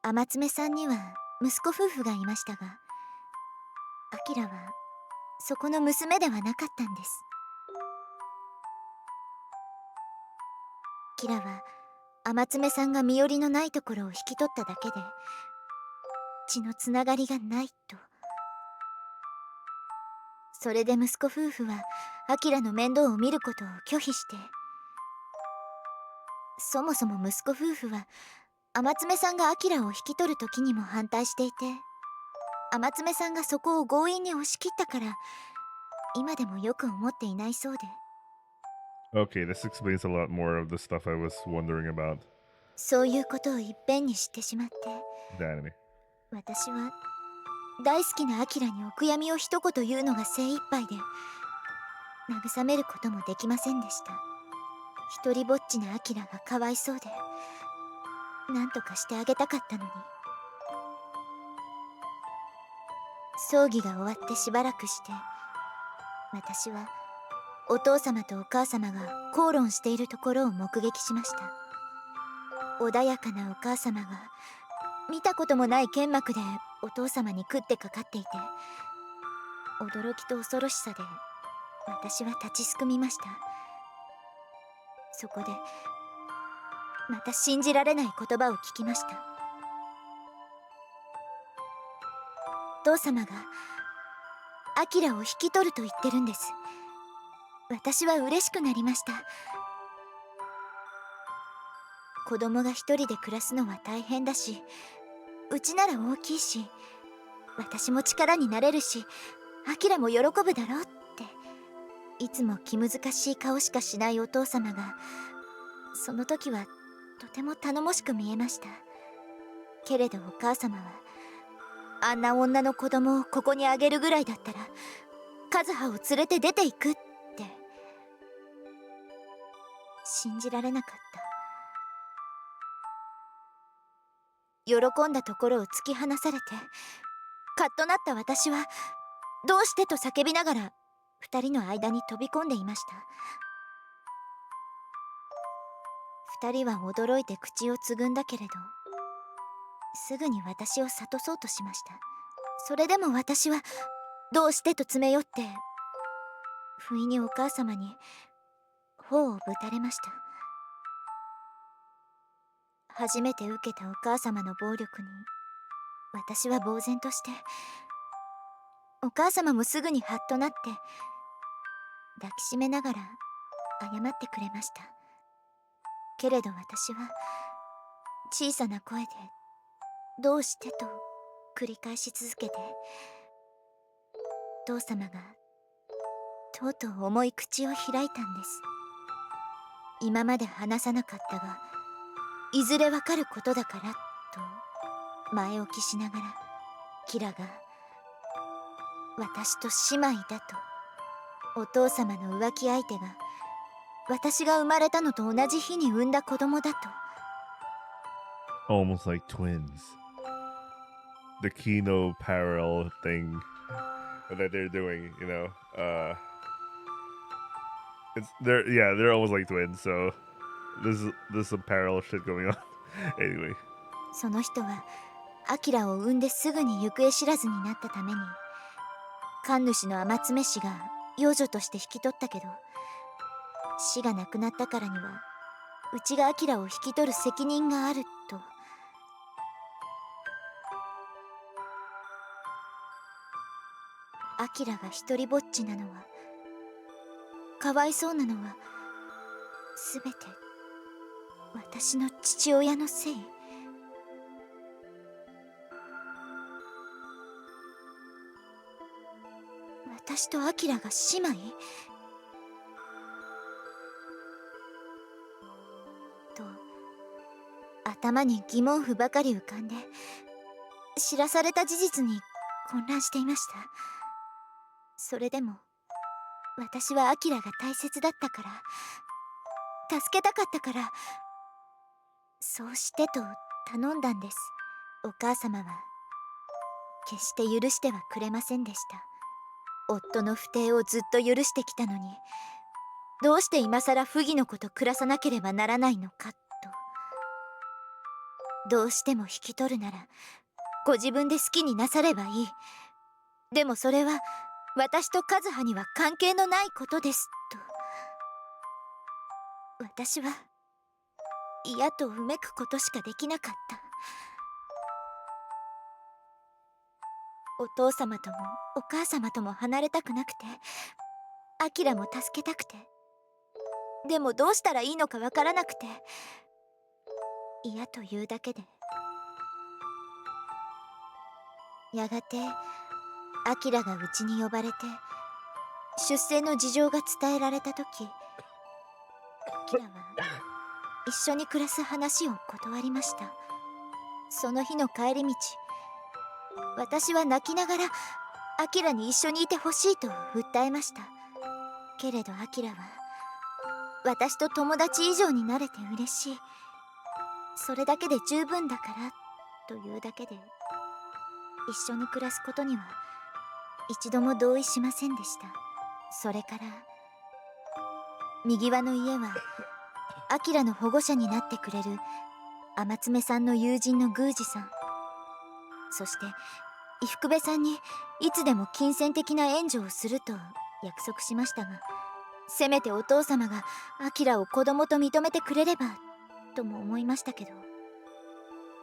天爪さんには息子夫婦がいましたが、アキラはそこの娘ではなかったんです。キラは天爪さんが身寄りのないところを引き取っただけで、血のつながりがないと。それで息子夫婦はアキラの面倒を見ることを拒否して、そもそも息子夫婦は天爪さんがアキラを引き取る時にも反対していて、天爪さんがそこを強引に押し切ったから今でもよく思っていないそうで。 Okay, this explains a lot more of the stuff I was wondering about そういうことをいっぺんに知ってしまって、 the anime. 私は大好きなアキラにお悔やみを一言言うのが精一杯で、慰めることもできませんでした。一人ぼっちなアキラがかわいそうで、何とかしてあげたかったのに。葬儀が終わってしばらくして、私はお父様とお母様が口論しているところを目撃しました。穏やかなお母様が見たこともない剣幕でお父様に食ってかかっていて、驚きと恐ろしさで私は立ちすくみました。そこでまた信じられない言葉を聞きました。お父様がアキラを引き取ると言ってるんです。私は嬉しくなりました。子供が一人で暮らすのは大変だし、うちなら大きいし、私も力になれるし、アキラも喜ぶだろうって、いつも気難しい顔しかしないお父様が、その時はとても頼もしく見えました。けれどお母様は、あんな女の子供をここにあげるぐらいだったらカズハを連れて出ていくって。信じられなかった。喜んだところを突き放されて、カッとなった私はどうしてと叫びながら二人の間に飛び込んでいました。二人は驚いて口をつぐんだけれど、すぐに私を諭そうとしました。それでも私はどうしてと詰め寄って、不意にお母様に頬をぶたれました。初めて受けたお母様の暴力に私は呆然として、お母様もすぐにハッとなって抱きしめながら謝ってくれました。けれど私は小さな声でどうしてと繰り返し続けて、父様がとうとう重い口を開いたんです。今まで話さなかったがいずれわかることだからと前置きしながら、キラが私と姉妹だと、お父様の浮気相手が私が生まれたのと同じ日に産んだ子供だと。 Almost like twins. The Kino parallel thing that they're doing, you know. It's they're almost like twins, so there's some parallel shit going on. Anyway. その人はアキラを産んですぐに行方知らずになったために、神主の天爪氏が養女として引き取ったけど、死が亡くなったからにはうちがアキラを引き取る責任があると。アキラが一人ぼっちなのは、かわいそうなのは、すべて私の父親のせい。私とアキラが姉妹と、頭に疑問符ばかり浮かんで、知らされた事実に混乱していました。それでも私はアキラが大切だったから、助けたかったから、そうしてと頼んだんです。お母様は決して許してはくれませんでした。夫の不貞をずっと許してきたのに、どうして今さら不義の子と暮らさなければならないのかと。どうしても引き取るならご自分で好きになさればいい。でもそれは私と和葉には関係のないことですと。私は嫌とうめくことしかできなかった。お父様ともお母様とも離れたくなくて、アキラも助けたくて、でもどうしたらいいのかわからなくて、嫌というだけで。やがてアキラがうちに呼ばれて出生の事情が伝えられた時、アキラは一緒に暮らす話を断りました。その日の帰り道、私は泣きながらアキラに一緒にいてほしいと訴えました。けれどアキラは私と友達以上になれて嬉しい、それだけで十分だからというだけで、一緒に暮らすことには一度も同意しませんでした。それから右輪の家はアキラの保護者になってくれる天爪さんの友人の宮司さん、そして伊福部さんにいつでも金銭的な援助をすると約束しましたが、せめてお父様がアキラを子供と認めてくれればとも思いましたけど、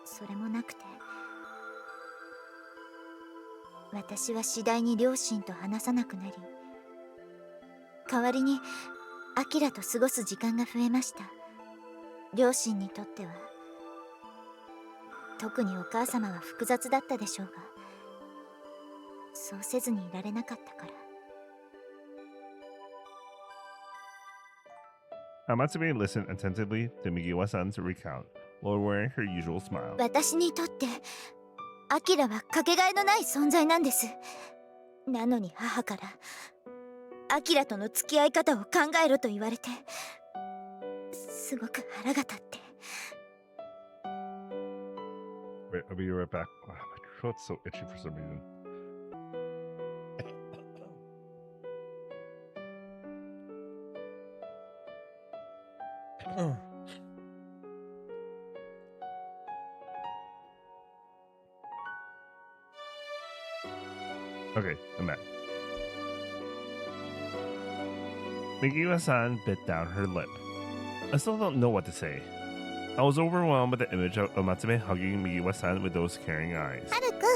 それもなくて、私は次第に両親と話さなくなり、代わりにアキラと過ごす時間が増えました。両親にとっては、特にお母様は複雑だったでしょうが、そうせずにいられなかったから。Amatsume listened attentively to Migiwa-san's recount while wearing her usual smile. 私にとってアキラはかけがえのない存在なんです。なのに母からアキラとの付き合い方を考えろと言われて、すごく腹が立って。 Wait, I'll be right back. Wow, my throat's so itchy for some reason. Okay, I'm back. Migiwa-san bit down her lip. I still don't know what to say. I was overwhelmed with the image of Amatsume hugging Migiwa-san with those caring eyes. はるく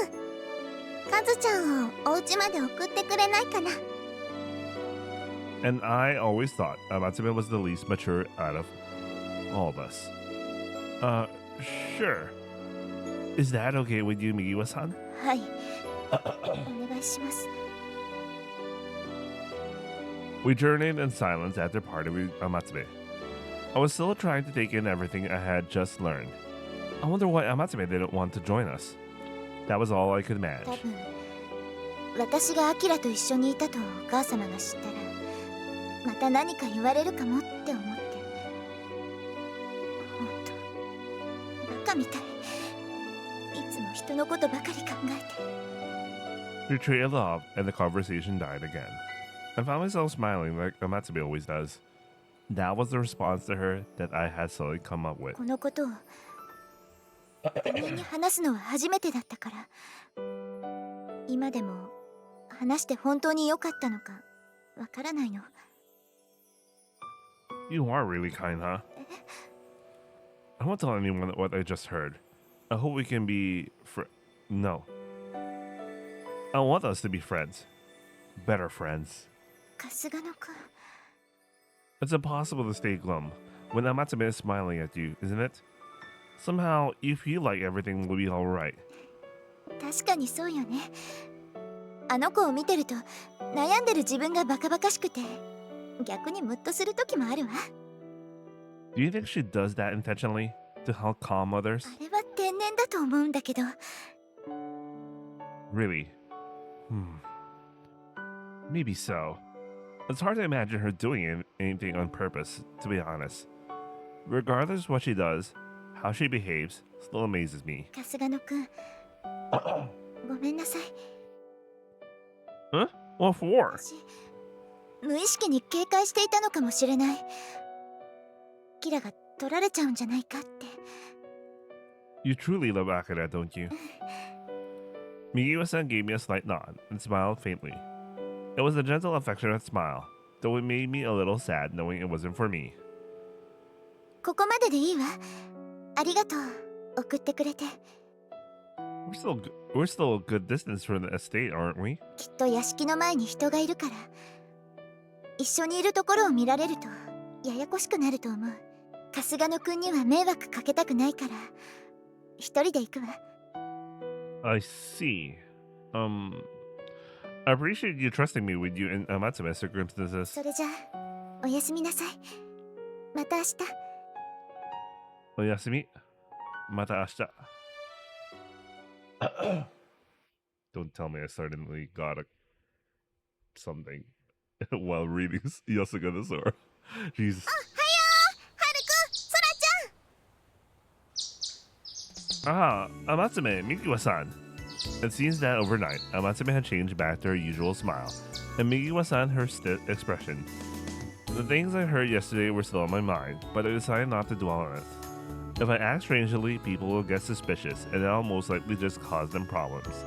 ん、カズちゃんをお家まで送ってくれないかな。 And I always thought Amatsume was the least mature out of all of us. Sure. Is that okay with you, Migiwa-san? はい、お願いします。 We journeyed in silence after parting with Amatsume. I was still trying to take in everything I had just learned. I wonder why Amatsume didn't want to join us. That was all I could 多 manage. 分私がアキラと一緒にいたとお母様が知ったら、また何か言われるかもって思って。ほんとバカみたい。いつも人のことばかり考えて。 We trailed off and the conversation died again. I found myself smiling like Amatsume always does. That was the response to her that I had slowly come up with. このことを他人に話すのは初めてだったから、今でも話して本当に良かったのかわからないの。 You are really kind, huh? I won't tell anyone what I just heard. I hope we can be No. I want us to be friends. Better friends. 春日野くん、 It's impossible to stay glum when Amatsume is smiling at you, isn't it? Somehow, you feel like everything will be alright. 確かにそうよね。あの子を見てると悩んでる自分がバカバカしくて、逆にムッとする時もあるわ。 Do you think she does that intentionally? To help calm others? あれは天然だと思うんだけど、Really? Maybe so. It's hard to imagine her doing anything on purpose, to be honest. Regardless what she does, how she behaves still amazes me. 春日野くん、ごめんなさい。 Huh? What for? 私、無意識に警戒していたのかもしれない。キラが取られちゃうんじゃないかって。 You truly love Akira, don't you? Migiwa-san gave me a slight nod and smiled faintly. It was a gentle, affectionate smile, though it made me a little sad knowing it wasn't for me. ここまででいいわ。ありがとう。送ってくれて。 We're still a good distance from the estate, aren't we? きっと屋敷の前に人がいるから。一緒にいるところを見られるとややこしくなると思う。春日野くんには迷惑かけたくないから。一人で行くわ。 I see. I appreciate you trusting me with you in Amatsume's circumstances. それじゃあ、おやすみなさい。また明日。 Oyasumi. Mata ashita. Don't tell me I suddenly got something while reading Yosuga the Sora. Jesus. はよー、はるくん、そらちゃん。 Ah, Amatsume, Mikiwa-san. It seems that overnight, Amatsume had changed back to her usual smile, and Mikiwa-san her stiff expression. The things I heard yesterday were still on my mind, but I decided not to dwell on it. If I act strangely, people will get suspicious, and I'll most likely just cause them problems.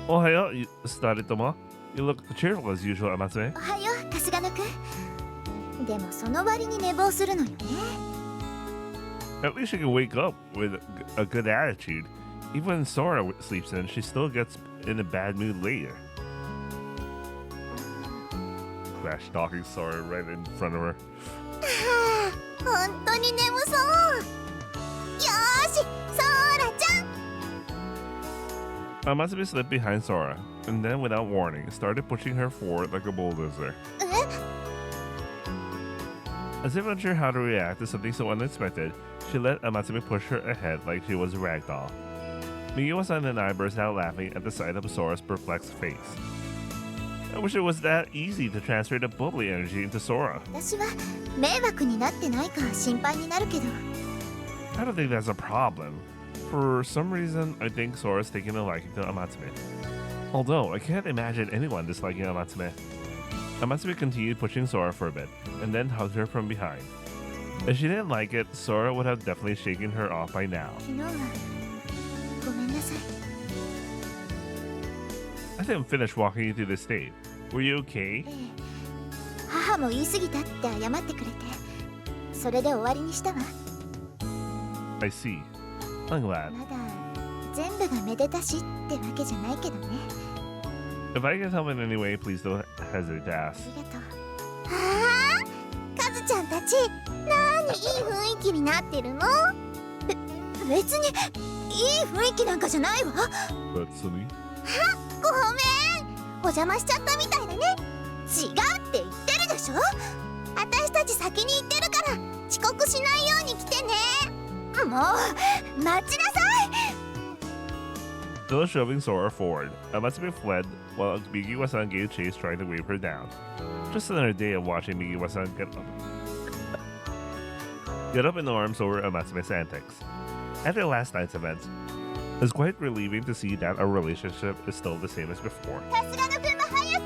Oh, hey, Staritomo. You look cheerful as usual, Amatsume. おはよう、春日野くん。でもその割に寝坊するのよね。 At least she can wake up with a good attitude. Even when Sora sleeps in, she still gets in a bad mood later. Crash stalking Sora right in front of her. はあ、本当に眠そう。よーし、ソーラちゃん。 Amatsume slipped behind Sora, and then, without warning, started pushing her forward like a bulldozer. え？ As if unsure how to react to something so unexpected, she let Amatsume push her ahead like she was a ragdoll. Migiwa-san and I burst out laughing at the sight of Sora's perplexed face. I wish it was that easy to transfer the bubbly energy into Sora. 私は迷惑になってないか心配になるけど。 I don't think that's a problem. For some reason, I think Sora's taking a liking to Amatsume. Although, I can't imagine anyone disliking Amatsume. Amatsume continued pushing Sora for a bit, and then hugged her from behind. If she didn't like it, Sora would have definitely shaken her off by now. 昨日はごめんなさい。 I didn't finish walking you through the state. Were you okay? ええ、母も言い過ぎたって謝ってくれて、それで終わりにしたわ。 I see. I'm glad. まだ全部がめでたしってわけじゃないけどね。 If I can help in any way, please don't hesitate to あ ask. りがとう。はあ、カズちゃんたち、なにいい雰囲気になってるの？別にいい雰囲気なんかじゃないわ。 But Sunny? ごめん、お邪魔しちゃったみたいだね。違うって言ってるでしょ。私たち先に行ってるから遅刻しないように来てね。もう待ちなさい。 Still shoving Sora forward, Amatsume fled while Migiwa-san gave chase trying to wave her down. Just another day of watching Migiwa-san get up in arms over Amatsume's antics. After last night's events, it's quite relieving to see that our relationship is still the same as before. 春日野くんも早く。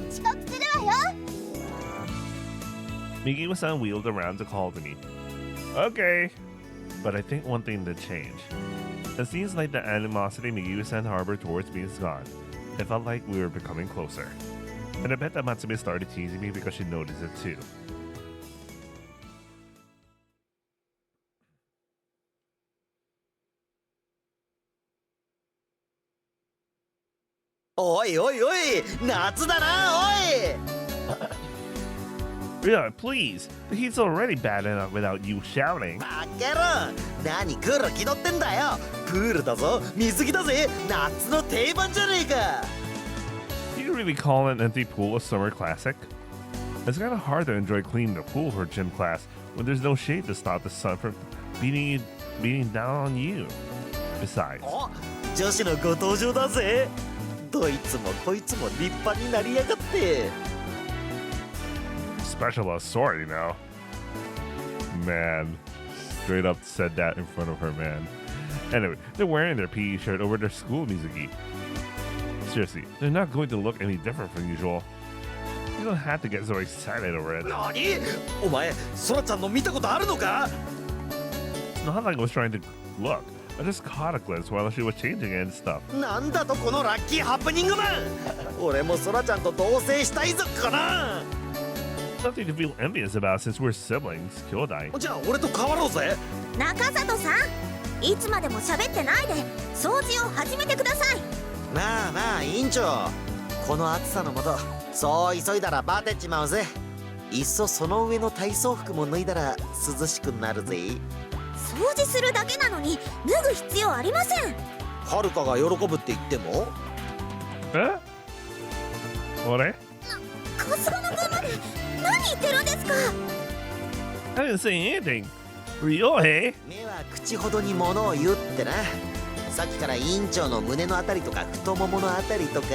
遅刻するわよ。 Migiwa-san wheeled around to call to me. Okay. But I think one thing did change. It seems like the animosity Migiwa-san harbored towards me is gone. It felt like we were becoming closer. And I bet that Matsume started teasing me because she noticed it too. おいおいおい、夏だなおい。 Yeah, please. The heat's already bad enough without you shouting. バカ野郎、何クール気取ってんだよ。プールだぞ、水着だぜ、夏の定番じゃねえか。 Do you really call an empty pool a summer classic? It's kind of hard to enjoy cleaning the pool for gym class when there's no shade to stop the sun from beating down on you. Besides, お、女子のご登場だぜ。どいつもこいつも立派になりやがって。 Special as Sora, you know. Man, straight up said that in front of her, man. Anyway, they're wearing their PE shirt over their school music. Seriously, they're not going to look any different from usual. You don't have to get so excited over it. 何？お前、ソラちゃんの見たことあるのか？ It's not like I was trying to look. I just caught a glimpse while she was changing and stuff. なんだとこのラッキーハプニングマン。俺もソラちゃんと同棲したいぞかな。 Nothing to feel envious about since we're siblings, 兄弟。じゃあ俺と変わろうぜ。中里さん、いつまでも喋ってないで掃除を始めてください。まあまあ委員長、この暑さのもとそう急いだらバテちまうぜ。いっそその上の体操服も脱いだら涼しくなるぜ。掃除するだけなのに脱ぐ必要ありません。はるかが喜ぶって言っても？え？俺？カスガの分まで何言ってるんですか？ I didn't say anything. Ryohei? 目は口ほどに物を言うってな。さっきから委員長の胸のあたりとか太もものあたりとか。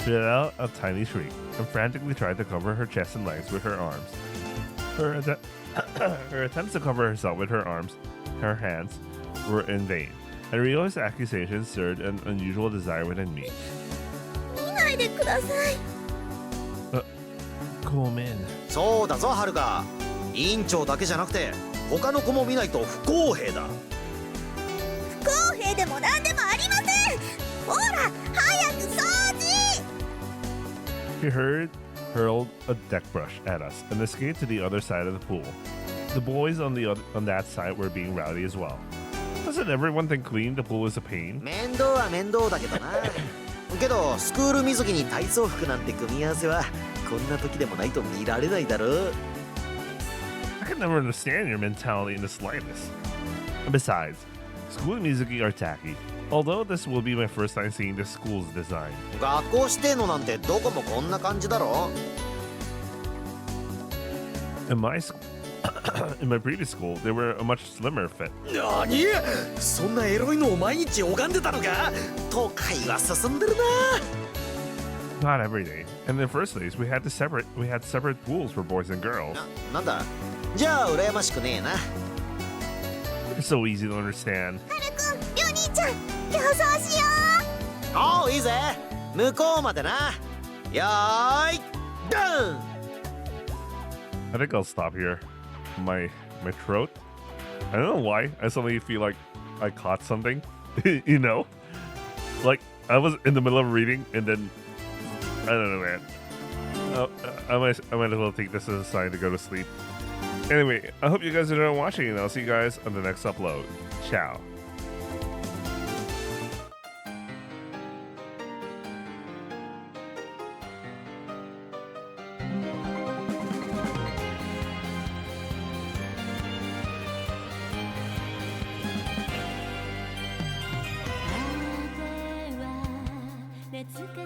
She let out a tiny shriek and frantically tried to cover her chest and legs with her arms. Her attempts to cover herself with her arms, her hands, were in vain, and Ryo's accusations stirred an unusual desire within me. 見ないでください。ごめん。そうだぞはるか。委員長だけじゃなくて他の子も見ないと不公平だ。不公平でも何でもありません。ほら早く掃除。 She hurled a deck brush at us and escaped to the other side of the pool. The boys on that side were being rowdy as well. Doesn't everyone think cleaning the pool is a pain? 面倒は面倒だけどな。けどスクール水着に体操服なんて組み合わせはこんな時でもないと見られないだろう。 I can never understand your mentality in the slightest. And besides, school music are tacky. Although this will be my first time seeing the school's design. 学校指定のなんてどこもこんな感じだろ。 In my previous school, they were a much slimmer fit. 何？そんなエロいのを毎日拝んでたのか？都会は進んでるな。 Not every day. In the first place, we had separate pools for boys and girls. なんだ？じゃあ羨ましくねえな。 It's so easy to understand. はるくん、りょう兄ちゃん、競争しよおういいぜ。向こうまでな。よーい、ドン。 I think I'll stop here. My throat. I don't know why. I suddenly feel like I caught something. You know, like I was in the middle of reading and then I don't know, man. I might as well take this as a sign to go to sleep. Anyway, I hope you guys enjoyed watching, and I'll see you guys on the next upload. Ciao. Yosuga